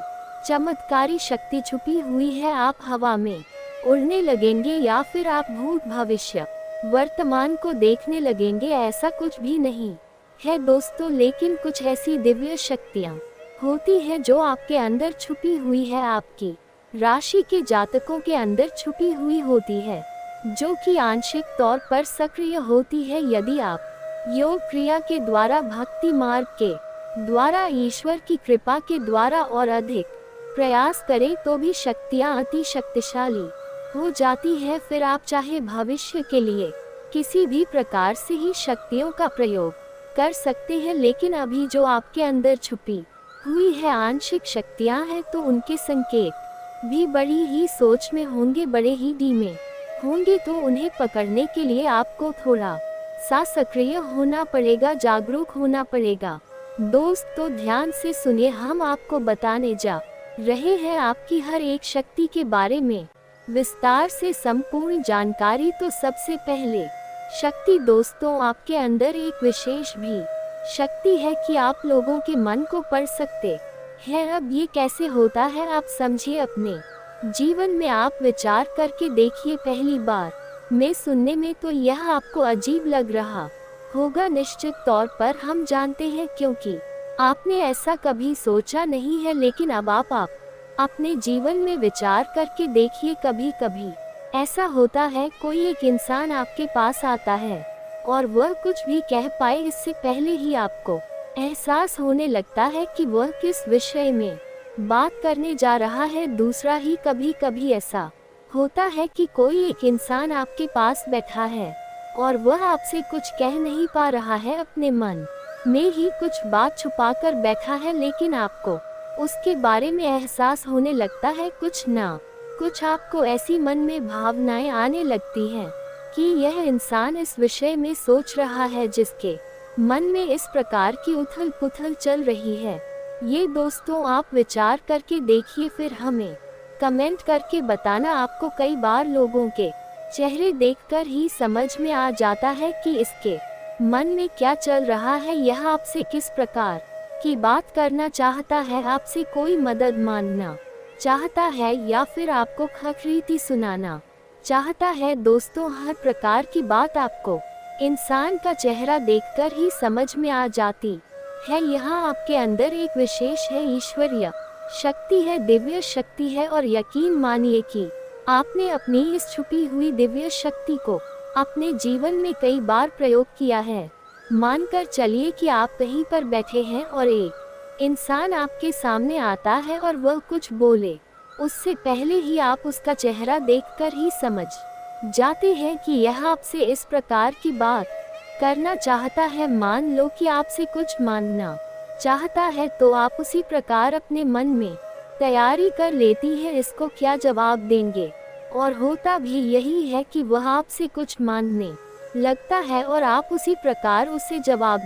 चमत्कारी शक्ति छुपी हुई है, आप हवा में उड़ने लगेंगे या फिर आप भूत भविष्य वर्तमान को देखने लगेंगे, ऐसा कुछ भी नहीं है दोस्तों। लेकिन कुछ ऐसी दिव्य शक्तियाँ होती हैं जो आपके अंदर छुपी हुई है, आपकी राशि के जातकों के अंदर छुपी हुई होती है, जो कि आंशिक तौर पर सक्रिय होती है। यदि आप योग क्रिया के द्वारा, भक्ति मार्ग के द्वारा, ईश्वर की कृपा के द्वारा और अधिक प्रयास करें तो भी शक्तियाँ अति शक्तिशाली हो जाती है। फिर आप चाहे भविष्य के लिए किसी भी प्रकार से ही शक्तियों का प्रयोग कर सकते हैं, लेकिन अभी जो आपके अंदर छुपी हुई है आंशिक शक्तियाँ हैं, तो उनके संकेत भी बड़ी ही सोच में होंगे, बड़े ही धीमे होंगे। तो उन्हें पकड़ने के लिए आपको थोड़ा सा सक्रिय होना पड़ेगा, जागरूक होना पड़ेगा। दोस्तों, ध्यान से सुनिए, हम आपको बताने जा रहे हैं आपकी हर एक शक्ति के बारे में विस्तार से संपूर्ण जानकारी। तो सबसे पहले शक्ति दोस्तों, आपके अंदर एक विशेष भी शक्ति है कि आप लोगों के मन को पढ़ सकते हैं। अब ये कैसे होता है, आप समझिए। अपने जीवन में आप विचार करके देखिए। पहली बार में सुनने में तो यह आपको अजीब लग रहा होगा, निश्चित तौर पर हम जानते हैं, क्योंकि आपने ऐसा कभी सोचा नहीं है। लेकिन अब आप अपने जीवन में विचार करके देखिए। कभी कभी ऐसा होता है, कोई एक इंसान आपके पास आता है और वह कुछ भी कह पाए इससे पहले ही आपको एहसास होने लगता है कि वह किस विषय में बात करने जा रहा है दूसरा ही। कभी कभी ऐसा होता है कि कोई एक इंसान आपके पास बैठा है और वह आपसे कुछ कह नहीं पा रहा है, अपने मन में ही कुछ बात छुपा कर बैठा है, लेकिन आपको उसके बारे में एहसास होने लगता है कुछ ना कुछ। आपको ऐसी मन में भावनाएं आने लगती हैं कि यह इंसान इस विषय में सोच रहा है, जिसके मन में इस प्रकार की उथल पुथल चल रही है। ये दोस्तों आप विचार करके देखिए, फिर हमें कमेंट करके बताना। आपको कई बार लोगों के चेहरे देखकर ही समझ में आ जाता है कि इसके मन में क्या चल रहा है, यह आपसे किस प्रकार की बात करना चाहता है, आपसे कोई मदद मांगना चाहता है या फिर आपको खरीदी सुनाना चाहता है। दोस्तों हर प्रकार की बात आपको इंसान का चेहरा देखकर ही समझ में आ जाती है। यहाँ आपके अंदर एक विशेष है, ईश्वरीय शक्ति है, दिव्य शक्ति है, और यकीन मानिए कि आपने अपनी इस छुपी हुई दिव्य शक्ति को अपने जीवन में कई बार प्रयोग किया है। मानकर चलिए कि आप कहीं पर बैठे हैं और एक इंसान आपके सामने आता है और वह कुछ बोले, उससे पहले ही आप उसका चेहरा देखकर ही समझ जाते हैं कि यह आपसे इस प्रकार की बात करना चाहता है। मान लो कि आपसे कुछ मांगना चाहता है, तो आप उसी प्रकार अपने मन में तैयारी कर लेती है इसको क्या जवाब देंगे, और होता भी यही है कि वह आपसे कुछ मांगने लगता है और आप उसी प्रकार उसे जवाब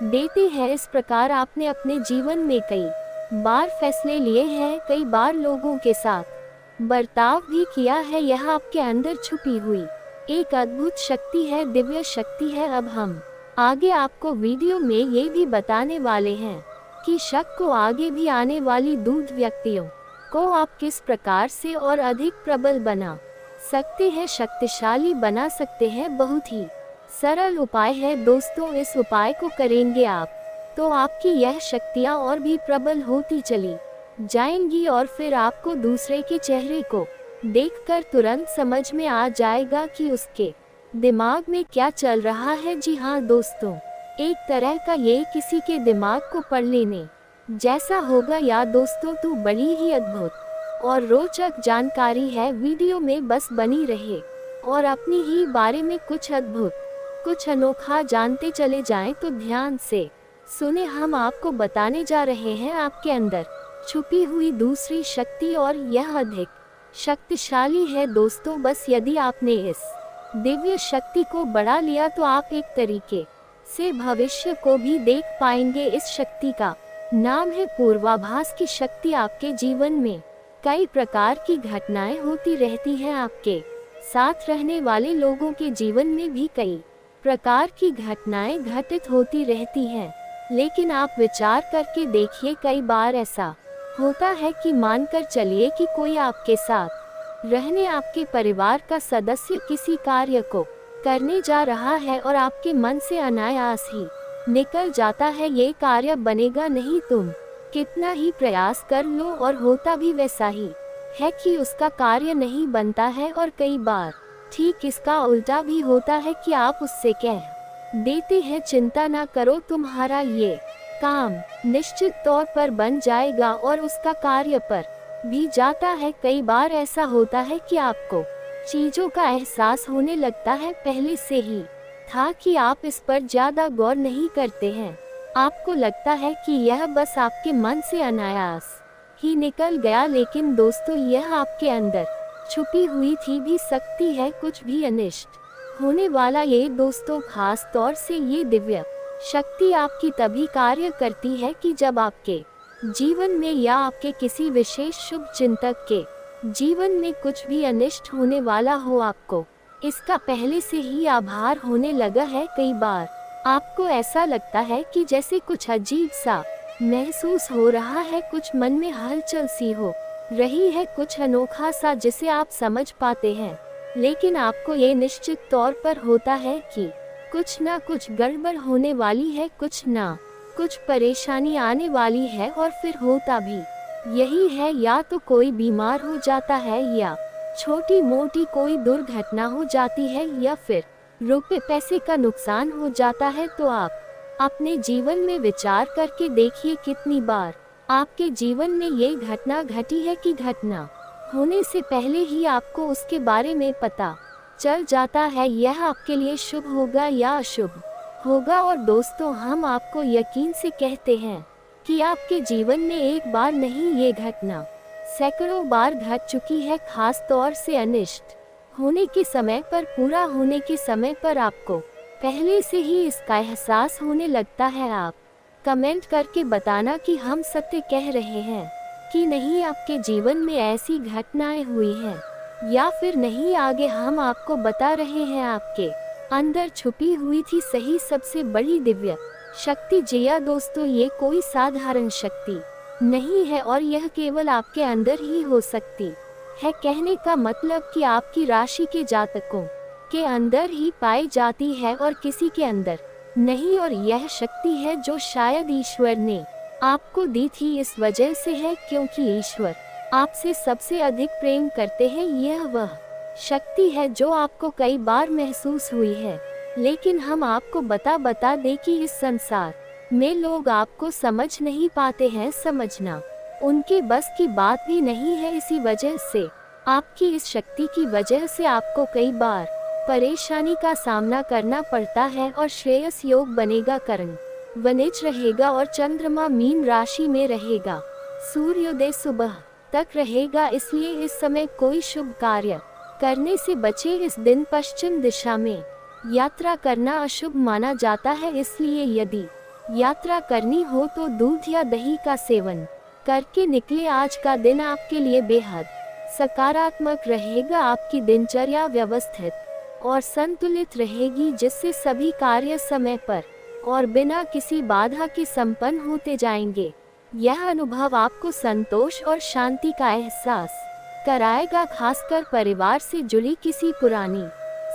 देते हैं। इस प्रकार आपने अपने जीवन में कई बार फैसले लिए हैं, कई बार लोगों के साथ बर्ताव भी किया है। यह आपके अंदर छुपी हुई एक अद्भुत शक्ति है, दिव्य शक्ति है। अब हम आगे आपको वीडियो में ये भी बताने वाले हैं कि शक को आगे भी आने वाली दूध व्यक्तियों को आप किस प्रकार से और अधिक प्रबल बना सकते हैं, शक्तिशाली बना सकते हैं। बहुत ही सरल उपाय है दोस्तों, इस उपाय को करेंगे आप तो आपकी यह शक्तियाँ और भी प्रबल होती चली जाएंगी, और फिर आपको दूसरे के चेहरे को देखकर तुरंत समझ में आ जाएगा कि उसके दिमाग में क्या चल रहा है। जी हाँ दोस्तों, एक तरह का ये किसी के दिमाग को पढ़ लेने जैसा होगा। या दोस्तों तो बड़ी ही अद्भुत और रोचक जानकारी है, वीडियो में बस बनी रहे और अपनी ही बारे में कुछ अद्भुत कुछ अनोखा जानते चले जाएं। तो ध्यान से सुने, हम आपको बताने जा रहे हैं आपके अंदर छुपी हुई दूसरी शक्ति, और यह अधिक शक्तिशाली है दोस्तों। बस यदि आपने इस दिव्य शक्ति को बढ़ा लिया तो आप एक तरीके से भविष्य को भी देख पाएंगे। इस शक्ति का नाम है पूर्वाभास की शक्ति। आपके जीवन में कई प्रकार की घटनाएं होती रहती हैं, आपके साथ रहने वाले लोगों के जीवन में भी कई प्रकार की घटनाएं घटित होती रहती हैं, लेकिन आप विचार करके देखिए, कई बार ऐसा होता है कि मानकर चलिए कि कोई आपके साथ रहने आपके परिवार का सदस्य किसी कार्य को करने जा रहा है और आपके मन से अनायास ही निकल जाता है ये कार्य बनेगा नहीं, तुम कितना ही प्रयास कर लो, और होता भी वैसा ही है कि उसका कार्य नहीं बनता है। और कई बार ठीक इसका उल्टा भी होता है कि आप उससे कह देते हैं चिंता ना करो, तुम्हारा ये काम निश्चित तौर पर बन जाएगा, और उसका कार्य पर भी जाता है। कई बार ऐसा होता है कि आपको चीजों का एहसास होने लगता है पहले से ही था कि आप इस पर ज्यादा गौर नहीं करते हैं। आपको लगता है कि यह बस आपके मन से अनायास ही निकल गया, लेकिन दोस्तों यह आपके अंदर छुपी हुई थी भी सकती है कुछ भी अनिष्ट होने वाला। ये दोस्तों खास तौर से ये दिव्य शक्ति आपकी तभी कार्य करती है कि जब आपके जीवन में या आपके किसी विशेष शुभ चिंतक के जीवन में कुछ भी अनिष्ट होने वाला हो, आपको इसका पहले से ही आभार होने लगा है। कई बार आपको ऐसा लगता है कि जैसे कुछ अजीब सा महसूस हो रहा है, कुछ मन में हलचल सी हो रही है, कुछ अनोखा सा जिसे आप समझ पाते हैं, लेकिन आपको ये निश्चित तौर पर होता है कि कुछ ना कुछ गड़बड़ होने वाली है, कुछ ना कुछ परेशानी आने वाली है। और फिर होता भी यही है, या तो कोई बीमार हो जाता है, या छोटी मोटी कोई दुर्घटना हो जाती है, या फिर रुपए पैसे का नुकसान हो जाता है। तो आप अपने जीवन में विचार करके देखिए कितनी बार आपके जीवन में ये घटना घटी है कि घटना होने से पहले ही आपको उसके बारे में पता चल जाता है यह आपके लिए शुभ होगा या अशुभ होगा। और दोस्तों, हम आपको यकीन से कहते हैं कि आपके जीवन में एक बार नहीं, ये घटना सैकड़ों बार घट चुकी है। खास तौर से अनिष्ट होने के समय पर, पूरा होने के समय पर आपको पहले से ही इसका एहसास होने लगता है। आप कमेंट करके बताना कि हम सत्य कह रहे हैं कि नहीं, आपके जीवन में ऐसी घटनाएं हुई हैं या फिर नहीं। आगे हम आपको बता रहे हैं आपके अंदर छुपी हुई थी सही सबसे बड़ी दिव्य शक्ति। जी हाँ दोस्तों, ये कोई साधारण शक्ति नहीं है और यह केवल आपके अंदर ही हो सकती है। कहने का मतलब कि आपकी राशि के जातकों के अंदर ही पाई जाती है और किसी के अंदर नहीं। और यह शक्ति है जो शायद ईश्वर ने आपको दी थी। इस वजह से है क्योंकि ईश्वर आपसे सबसे अधिक प्रेम करते हैं। यह वह शक्ति है जो आपको कई बार महसूस हुई है, लेकिन हम आपको बता दे कि इस संसार में लोग आपको समझ नहीं पाते हैं। समझना उनके बस की बात भी नहीं है। इसी वजह से आपकी इस शक्ति की वजह से आपको कई बार परेशानी का सामना करना पड़ता है। और श्रेयस योग बनेगा, करण वनिज रहेगा और चंद्रमा मीन राशि में रहेगा। सूर्योदय सुबह तक रहेगा, इसलिए इस समय कोई शुभ कार्य करने से बचे। इस दिन पश्चिम दिशा में यात्रा करना अशुभ माना जाता है, इसलिए यदि यात्रा करनी हो तो दूध या दही का सेवन करके निकले। आज का दिन आपके लिए बेहद सकारात्मक रहेगा। आपकी दिनचर्या व्यवस्थित और संतुलित रहेगी, जिससे सभी कार्य समय पर और बिना किसी बाधा के संपन्न होते जाएंगे। यह अनुभव आपको संतोष और शांति का एहसास कराएगा। खासकर परिवार से जुड़ी किसी पुरानी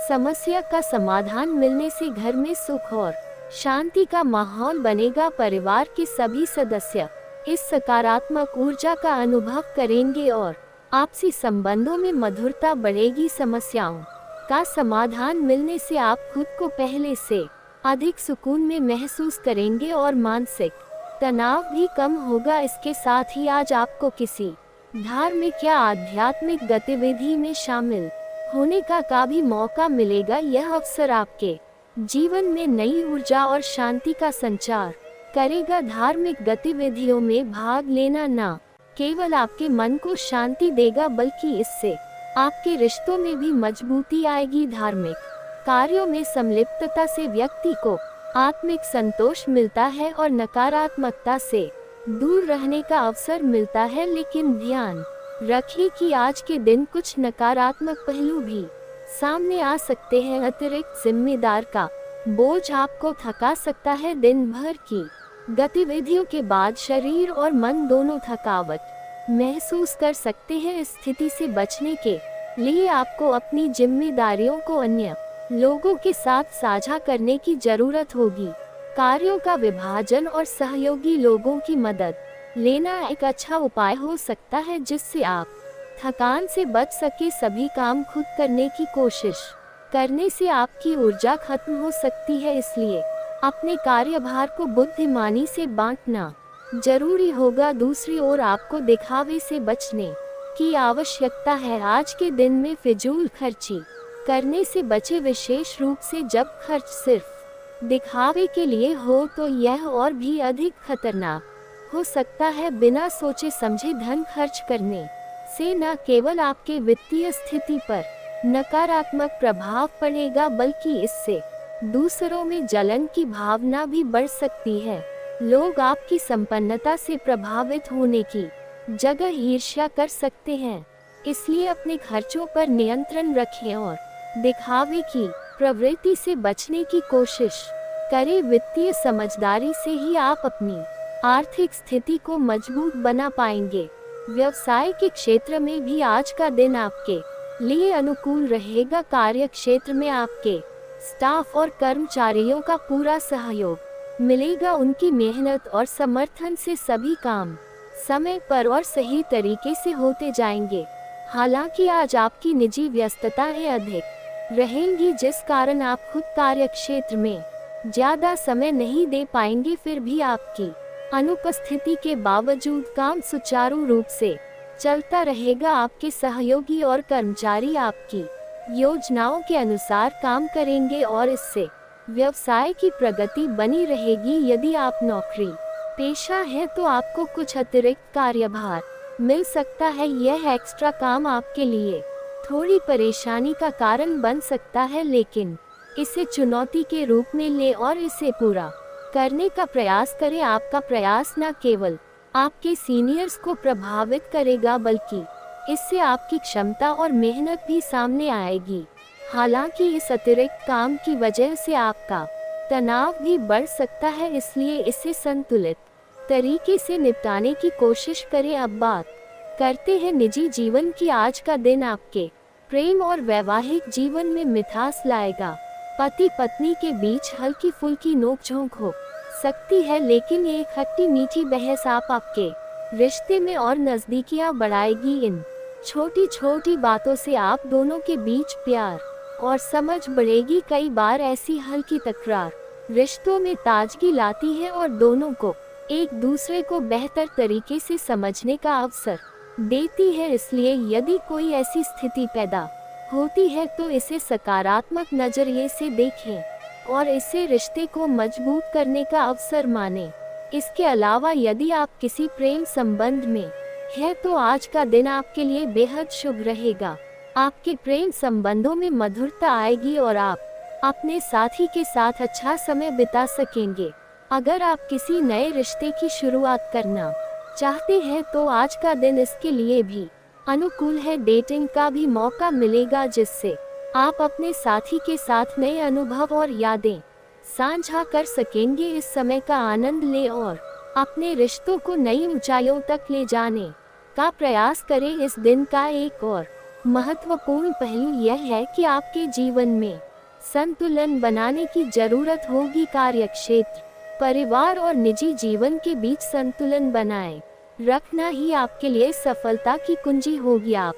समस्या का समाधान मिलने से घर में सुख और शांति का माहौल बनेगा। परिवार के सभी सदस्य इस सकारात्मक ऊर्जा का अनुभव करेंगे और आपसी संबंधों में मधुरता बढ़ेगी। समस्याओं का समाधान मिलने से आप खुद को पहले से अधिक सुकून में महसूस करेंगे और मानसिक तनाव भी कम होगा। इसके साथ ही आज आपको किसी धार्मिक या आध्यात्मिक गतिविधि में शामिल होने का भी मौका मिलेगा। यह अवसर आपके जीवन में नई ऊर्जा और शांति का संचार करेगा। धार्मिक गतिविधियों में भाग लेना न केवल आपके मन को शांति देगा, बल्कि इससे आपके रिश्तों में भी मजबूती आएगी। धार्मिक कार्यों में संलिप्तता से व्यक्ति को आत्मिक संतोष मिलता है और नकारात्मकता से दूर रहने का अवसर मिलता है। लेकिन ध्यान रखिए कि आज के दिन कुछ नकारात्मक पहलू भी सामने आ सकते हैं। अतिरिक्त जिम्मेदार का बोझ आपको थका सकता है। दिन भर की गतिविधियों के बाद शरीर और मन दोनों थकावट महसूस कर सकते हैं। इस स्थिति से बचने के लिए आपको अपनी जिम्मेदारियों को अन्य लोगों के साथ साझा करने की जरूरत होगी। कार्यों का विभाजन और सहयोगी लोगों की मदद लेना एक अच्छा उपाय हो सकता है, जिससे आप थकान से बच सके। सभी काम खुद करने की कोशिश करने से आपकी ऊर्जा खत्म हो सकती है, इसलिए अपने कार्यभार को बुद्धिमानी से बांटना जरूरी होगा। दूसरी ओर आपको दिखावे से बचने की आवश्यकता है। आज के दिन में फिजूल खर्ची करने से बचे, विशेष रूप से जब खर्च सिर्फ दिखावे के लिए हो तो यह और भी अधिक खतरनाक हो सकता है। बिना सोचे समझे धन खर्च करने से न केवल आपके वित्तीय स्थिति पर नकारात्मक प्रभाव पड़ेगा, बल्कि इससे दूसरों में जलन की भावना भी बढ़ सकती है। लोग आपकी संपन्नता से प्रभावित होने की जगह ईर्ष्या कर सकते हैं, इसलिए अपने खर्चों पर नियंत्रण रखें और दिखावे की प्रवृत्ति से बचने की कोशिश करें। वित्तीय समझदारी से ही आप अपनी आर्थिक स्थिति को मजबूत बना पाएंगे। व्यवसाय के क्षेत्र में भी आज का दिन आपके लिए अनुकूल रहेगा। कार्य क्षेत्र में आपके स्टाफ और कर्मचारियों का पूरा सहयोग मिलेगा। उनकी मेहनत और समर्थन से सभी काम समय पर और सही तरीके से होते जाएंगे। हालांकि आज आपकी निजी व्यस्तताएं अधिक रहेंगी, जिस कारण आप खुद कार्य क्षेत्र में ज्यादा समय नहीं दे पाएंगे। फिर भी आपकी अनुपस्थिति के बावजूद काम सुचारू रूप से चलता रहेगा। आपके सहयोगी और कर्मचारी आपकी योजनाओं के अनुसार काम करेंगे और इससे व्यवसाय की प्रगति बनी रहेगी। यदि आप नौकरी पेशा है तो आपको कुछ अतिरिक्त कार्यभार मिल सकता है। यह एक्स्ट्रा काम आपके लिए थोड़ी परेशानी का कारण बन सकता है, लेकिन इसे चुनौती के रूप में लें और इसे पूरा करने का प्रयास करें। आपका प्रयास न केवल आपके सीनियर्स को प्रभावित करेगा, बल्कि इससे आपकी क्षमता और मेहनत भी सामने आएगी। हालांकि इस अतिरिक्त काम की वजह से आपका तनाव भी बढ़ सकता है, इसलिए इसे संतुलित तरीके से निपटाने की कोशिश करें। अब बात करते हैं निजी जीवन की। आज का दिन आपके प्रेम और वैवाहिक जीवन में मिठास लाएगा। पति पत्नी के बीच हल्की फुल्की नोकझोंक हो सकती है, लेकिन ये खट्टी मीठी बहस आपके रिश्ते में और नजदीकियां बढ़ाएगी। इन छोटी छोटी बातों से आप दोनों के बीच प्यार और समझ बढ़ेगी। कई बार ऐसी हल्की तकरार रिश्तों में ताजगी लाती है और दोनों को एक दूसरे को बेहतर तरीके से समझने का अवसर देती है। इसलिए यदि कोई ऐसी स्थिति पैदा होती है तो इसे सकारात्मक नजरिए से देखें और इसे रिश्ते को मजबूत करने का अवसर मानें। इसके अलावा यदि आप किसी प्रेम संबंध में हैं तो आज का दिन आपके लिए बेहद शुभ रहेगा। आपके प्रेम संबंधों में मधुरता आएगी और आप अपने साथी के साथ अच्छा समय बिता सकेंगे। अगर आप किसी नए रिश्ते की शुरुआत करना चाहते हैं तो आज का दिन इसके लिए भी अनुकूल है। डेटिंग का भी मौका मिलेगा, जिससे आप अपने साथी के साथ नए अनुभव और यादें साझा कर सकेंगे। इस समय का आनंद लें और अपने रिश्तों को नई ऊंचाइयों तक ले जाने का प्रयास करें। इस दिन का एक और महत्वपूर्ण पहलू यह है कि आपके जीवन में संतुलन बनाने की जरूरत होगी। कार्यक्षेत्र, परिवार और निजी जीवन के बीच संतुलन बनाए रखना ही आपके लिए सफलता की कुंजी होगी। आप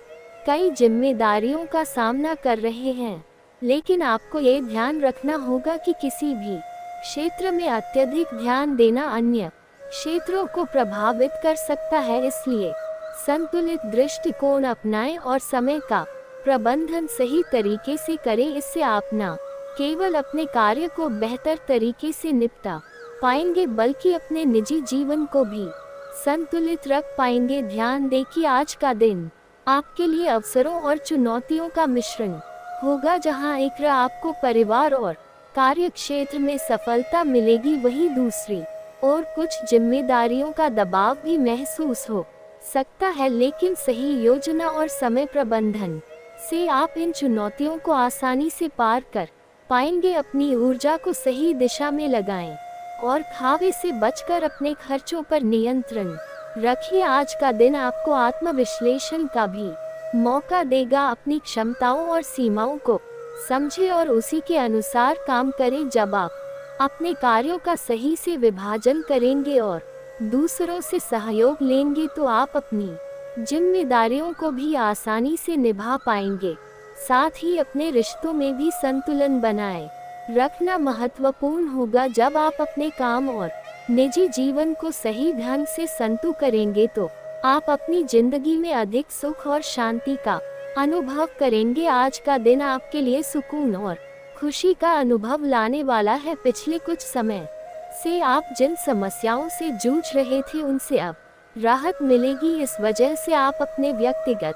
कई जिम्मेदारियों का सामना कर रहे हैं, लेकिन आपको ये ध्यान रखना होगा कि किसी भी क्षेत्र में अत्यधिक ध्यान देना अन्य क्षेत्रों को प्रभावित कर सकता है। इसलिए संतुलित दृष्टिकोण अपनाएं और समय का प्रबंधन सही तरीके से करें। इससे आप न केवल अपने कार्य को बेहतर तरीके से निपटा पाएंगे, बल्कि अपने निजी जीवन को भी संतुलित रख पाएंगे। ध्यान दें कि आज का दिन आपके लिए अवसरों और चुनौतियों का मिश्रण होगा। जहां एक आपको परिवार और कार्य क्षेत्र में सफलता मिलेगी, वहीं दूसरी और कुछ जिम्मेदारियों का दबाव भी महसूस हो सकता है। लेकिन सही योजना और समय प्रबंधन से आप इन चुनौतियों को आसानी से पार कर पाएंगे। अपनी ऊर्जा को सही दिशा में लगाएं और खावे से बचकर अपने खर्चों पर नियंत्रण रखिए। आज का दिन आपको आत्मविश्लेषण का भी मौका देगा। अपनी क्षमताओं और सीमाओं को समझें और उसी के अनुसार काम करें। जब आप अपने कार्यों का सही से विभाजन करेंगे और दूसरों से सहयोग लेंगे तो आप अपनी जिम्मेदारियों को भी आसानी से निभा पाएंगे। साथ ही अपने रिश्तों में भी संतुलन बनाए रखना महत्वपूर्ण होगा। जब आप अपने काम और निजी जीवन को सही ढंग से संतुलित करेंगे तो आप अपनी जिंदगी में अधिक सुख और शांति का अनुभव करेंगे। आज का दिन आपके लिए सुकून और खुशी का अनुभव लाने वाला है। पिछले कुछ समय से आप जिन समस्याओं से जूझ रहे थे उनसे अब राहत मिलेगी। इस वजह से आप अपने व्यक्तिगत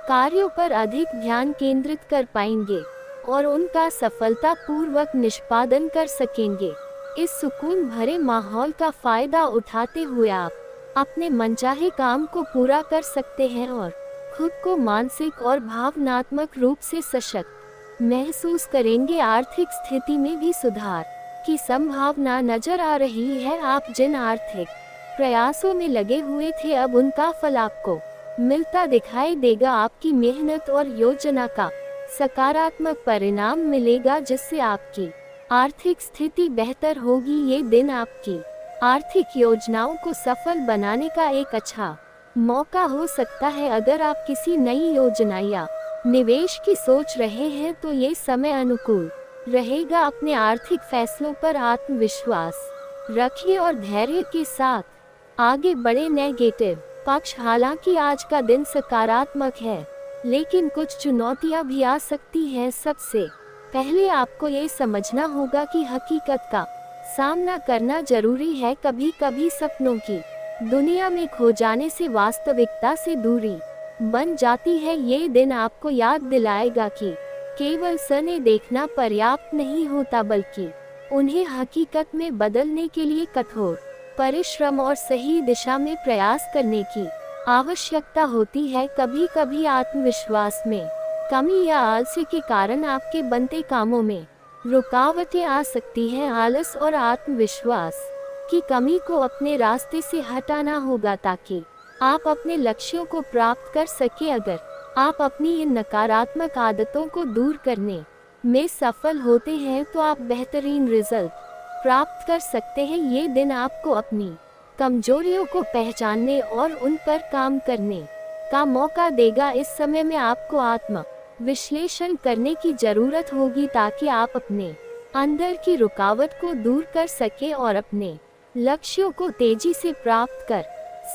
कार्यों पर अधिक ध्यान केंद्रित कर पाएंगे और उनका सफलतापूर्वक निष्पादन कर सकेंगे। इस सुकून भरे माहौल का फायदा उठाते हुए आप अपने मनचाहे काम को पूरा कर सकते हैं और खुद को मानसिक और भावनात्मक रूप से सशक्त महसूस करेंगे। आर्थिक स्थिति में भी सुधार की संभावना नजर आ रही है। आप जिन आर्थिक प्रयासों में लगे हुए थे, अब उनका फल आपको मिलता दिखाई देगा। आपकी मेहनत और योजना का सकारात्मक परिणाम मिलेगा, जिससे आपकी आर्थिक स्थिति बेहतर होगी। ये दिन आपकी आर्थिक योजनाओं को सफल बनाने का एक अच्छा मौका हो सकता है। अगर आप किसी नई योजना या निवेश की सोच रहे हैं तो ये समय अनुकूल रहेगा। अपने आर्थिक फैसलों पर आत्मविश्वास रखिए और धैर्य के साथ आगे बढ़े। नेगेटिव पक्ष, हालांकि आज का दिन सकारात्मक है, लेकिन कुछ चुनौतियां भी आ सकती हैं। सबसे पहले आपको ये समझना होगा कि हकीकत का सामना करना जरूरी है। कभी कभी सपनों की दुनिया में खो जाने से वास्तविकता से दूरी बन जाती है। ये दिन आपको याद दिलाएगा कि केवल सपने देखना पर्याप्त नहीं होता, बल्कि उन्हें हकीकत में बदलने के लिए कठोर परिश्रम और सही दिशा में प्रयास करने की आवश्यकता होती है। कभी कभी आत्मविश्वास में कमी या आलस्य के कारण आपके बनते कामों में रुकावटें आ सकती हैं। आलस और आत्मविश्वास की कमी को अपने रास्ते से हटाना होगा ताकि आप अपने लक्ष्यों को प्राप्त कर सके। अगर आप अपनी इन नकारात्मक आदतों को दूर करने में सफल होते हैं तो आप बेहतरीन रिजल्ट प्राप्त कर सकते हैं। ये दिन आपको अपनी कमजोरियों को पहचानने और उन पर काम करने का मौका देगा। इस समय में आपको आत्म विश्लेषण करने की जरूरत होगी ताकि आप अपने अंदर की रुकावट को दूर कर सके और अपने लक्ष्यों को तेजी से प्राप्त कर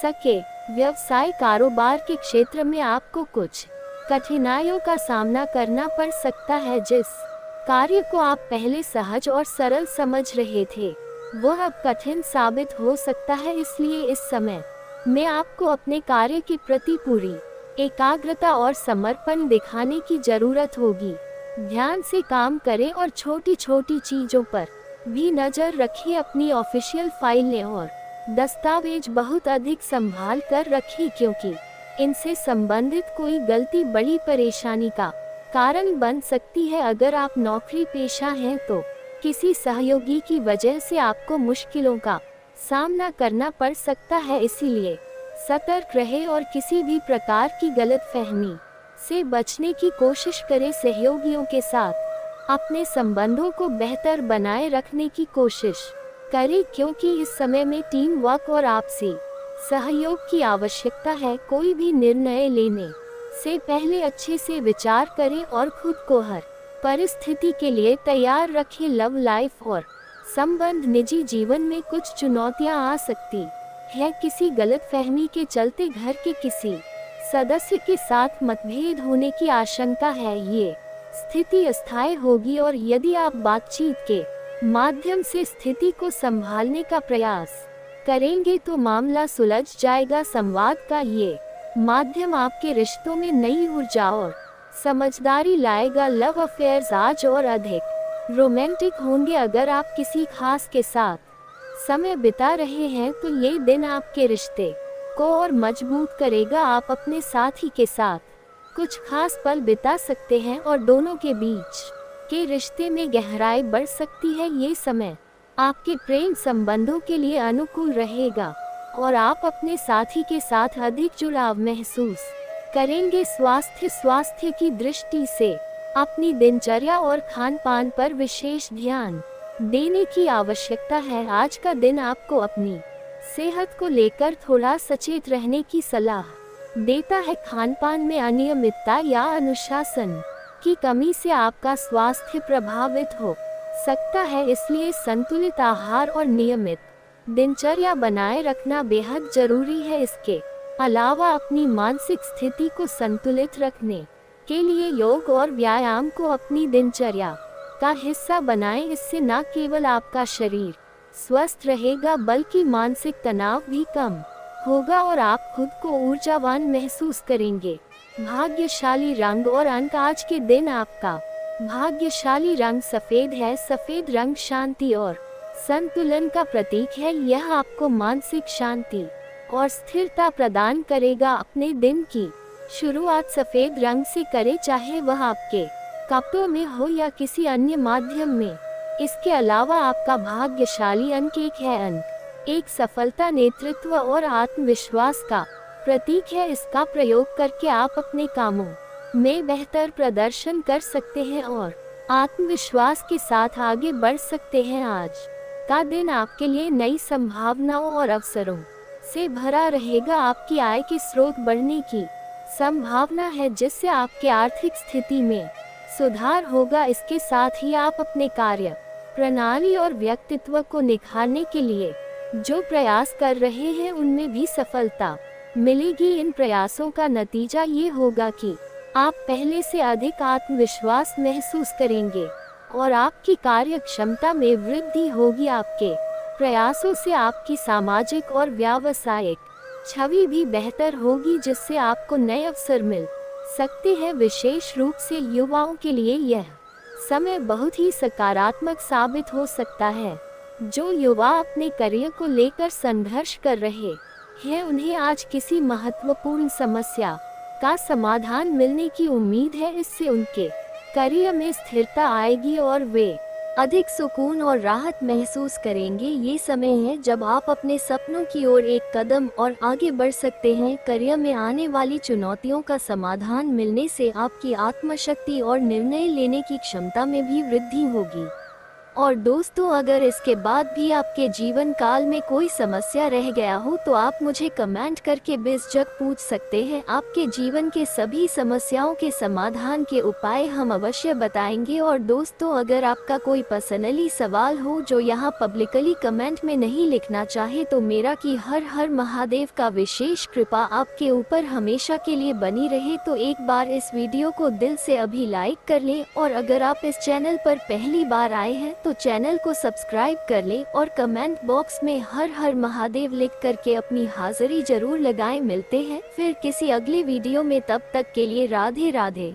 सके। व्यवसाय कारोबार के क्षेत्र में आपको कुछ कठिनाइयों का सामना करना पड़ सकता है। जिस कार्य को आप पहले सहज और सरल समझ रहे थे, वह अब कठिन साबित हो सकता है। इसलिए इस समय में आपको अपने कार्य के प्रति पूरी एकाग्रता और समर्पण दिखाने की जरूरत होगी। ध्यान से काम करें और छोटी छोटी चीजों पर भी नजर रखिए। अपनी ऑफिशियल फाइलें और दस्तावेज बहुत अधिक संभाल कर रखिए, क्योंकि इनसे संबंधित कोई गलती बड़ी परेशानी का कारण बन सकती है। अगर आप नौकरी पेशा हैं तो किसी सहयोगी की वजह से आपको मुश्किलों का सामना करना पड़ सकता है। इसीलिए सतर्क रहे और किसी भी प्रकार की गलतफहमी से बचने की कोशिश करें। सहयोगियों के साथ अपने संबंधों को बेहतर बनाए रखने की कोशिश करें, क्योंकि इस समय में टीम वर्क और आपसी सहयोग की आवश्यकता है। कोई भी निर्णय लेने से पहले अच्छे से विचार करें और खुद को हर परिस्थिति के लिए तैयार रखें। लव लाइफ और संबंध, निजी जीवन में कुछ चुनौतियां आ सकती है। किसी गलतफहमी के चलते घर के किसी सदस्य के साथ मतभेद होने की आशंका है। ये स्थिति अस्थायी होगी और यदि आप बातचीत के माध्यम से स्थिति को संभालने का प्रयास करेंगे तो मामला सुलझ जाएगा। संवाद का ये माध्यम आपके रिश्तों में नई ऊर्जा और समझदारी लाएगा। लव अफेयर्स आज और अधिक रोमांटिक होंगे। अगर आप किसी खास के साथ समय बिता रहे हैं तो ये दिन आपके रिश्ते को और मजबूत करेगा। आप अपने साथी के साथ कुछ खास पल बिता सकते हैं और दोनों के बीच के रिश्ते में गहराई बढ़ सकती है। ये समय आपके प्रेम संबंधों के लिए अनुकूल रहेगा और आप अपने साथी के साथ अधिक जुड़ाव महसूस करेंगे। स्वास्थ्य की दृष्टि से अपनी दिनचर्या और खान पान पर विशेष ध्यान देने की आवश्यकता है। आज का दिन आपको अपनी सेहत को लेकर थोड़ा सचेत रहने की सलाह देता है। खान पान में अनियमितता या अनुशासन की कमी से आपका स्वास्थ्य प्रभावित हो सकता है, इसलिए संतुलित आहार और नियमित दिनचर्या बनाए रखना बेहद जरूरी है। इसके अलावा अपनी मानसिक स्थिति को संतुलित रखने के लिए योग और व्यायाम को अपनी दिनचर्या का हिस्सा बनाएं। इससे न केवल आपका शरीर स्वस्थ रहेगा बल्कि मानसिक तनाव भी कम होगा और आप खुद को ऊर्जावान महसूस करेंगे। भाग्यशाली रंग और अंक, आज के दिन आपका भाग्यशाली रंग सफेद है। सफेद रंग शांति और संतुलन का प्रतीक है। यह आपको मानसिक शांति और स्थिरता प्रदान करेगा। अपने दिन की शुरुआत सफेद रंग से करें, चाहे वह आपके कपड़ों में हो या किसी अन्य माध्यम में। इसके अलावा आपका भाग्यशाली अंक 1 है। अंक 1 सफलता, नेतृत्व और आत्मविश्वास का प्रतीक है। इसका प्रयोग करके आप अपने कामों में बेहतर प्रदर्शन कर सकते हैं और आत्मविश्वास के साथ आगे बढ़ सकते हैं। आज का दिन आपके लिए नई संभावनाओं और अवसरों से भरा रहेगा। आपकी आय के स्रोत बढ़ने की संभावना है, जिससे आपके आर्थिक स्थिति में सुधार होगा। इसके साथ ही आप अपने कार्य प्रणाली और व्यक्तित्व को निखारने के लिए जो प्रयास कर रहे हैं उनमें भी सफलता मिलेगी। इन प्रयासों का नतीजा ये होगा कि आप पहले से अधिक आत्मविश्वास महसूस करेंगे और आपकी कार्य क्षमता में वृद्धि होगी। आपके प्रयासों से आपकी सामाजिक और व्यावसायिक छवि भी बेहतर होगी, जिससे आपको नए अवसर मिल सकते हैं। विशेष रूप से युवाओं के लिए यह समय बहुत ही सकारात्मक साबित हो सकता है। जो युवा अपने करियर को लेकर संघर्ष कर रहे हैं, उन्हें आज किसी महत्वपूर्ण समस्या का समाधान मिलने की उम्मीद है। इससे उनके करियर में स्थिरता आएगी और वे अधिक सुकून और राहत महसूस करेंगे। ये समय है जब आप अपने सपनों की ओर एक कदम और आगे बढ़ सकते हैं। करियर में आने वाली चुनौतियों का समाधान मिलने से आपकी आत्मशक्ति और निर्णय लेने की क्षमता में भी वृद्धि होगी। और दोस्तों, अगर इसके बाद भी आपके जीवन काल में कोई समस्या रह गया हो तो आप मुझे कमेंट करके बेझिझक पूछ सकते हैं। आपके जीवन के सभी समस्याओं के समाधान के उपाय हम अवश्य बताएंगे। और दोस्तों, अगर आपका कोई पर्सनली सवाल हो जो यहाँ पब्लिकली कमेंट में नहीं लिखना चाहे तो मेरा कि हर हर महादेव का विशेष कृपा आपके ऊपर हमेशा के लिए बनी रहे। तो एक बार इस वीडियो को दिल से अभी लाइक कर लें और अगर आप इस चैनल पर पहली बार आए हैं तो चैनल को सब्सक्राइब कर लें और कमेंट बॉक्स में हर हर महादेव लिख करके अपनी हाजिरी जरूर लगाएं। मिलते हैं फिर किसी अगले वीडियो में, तब तक के लिए राधे राधे।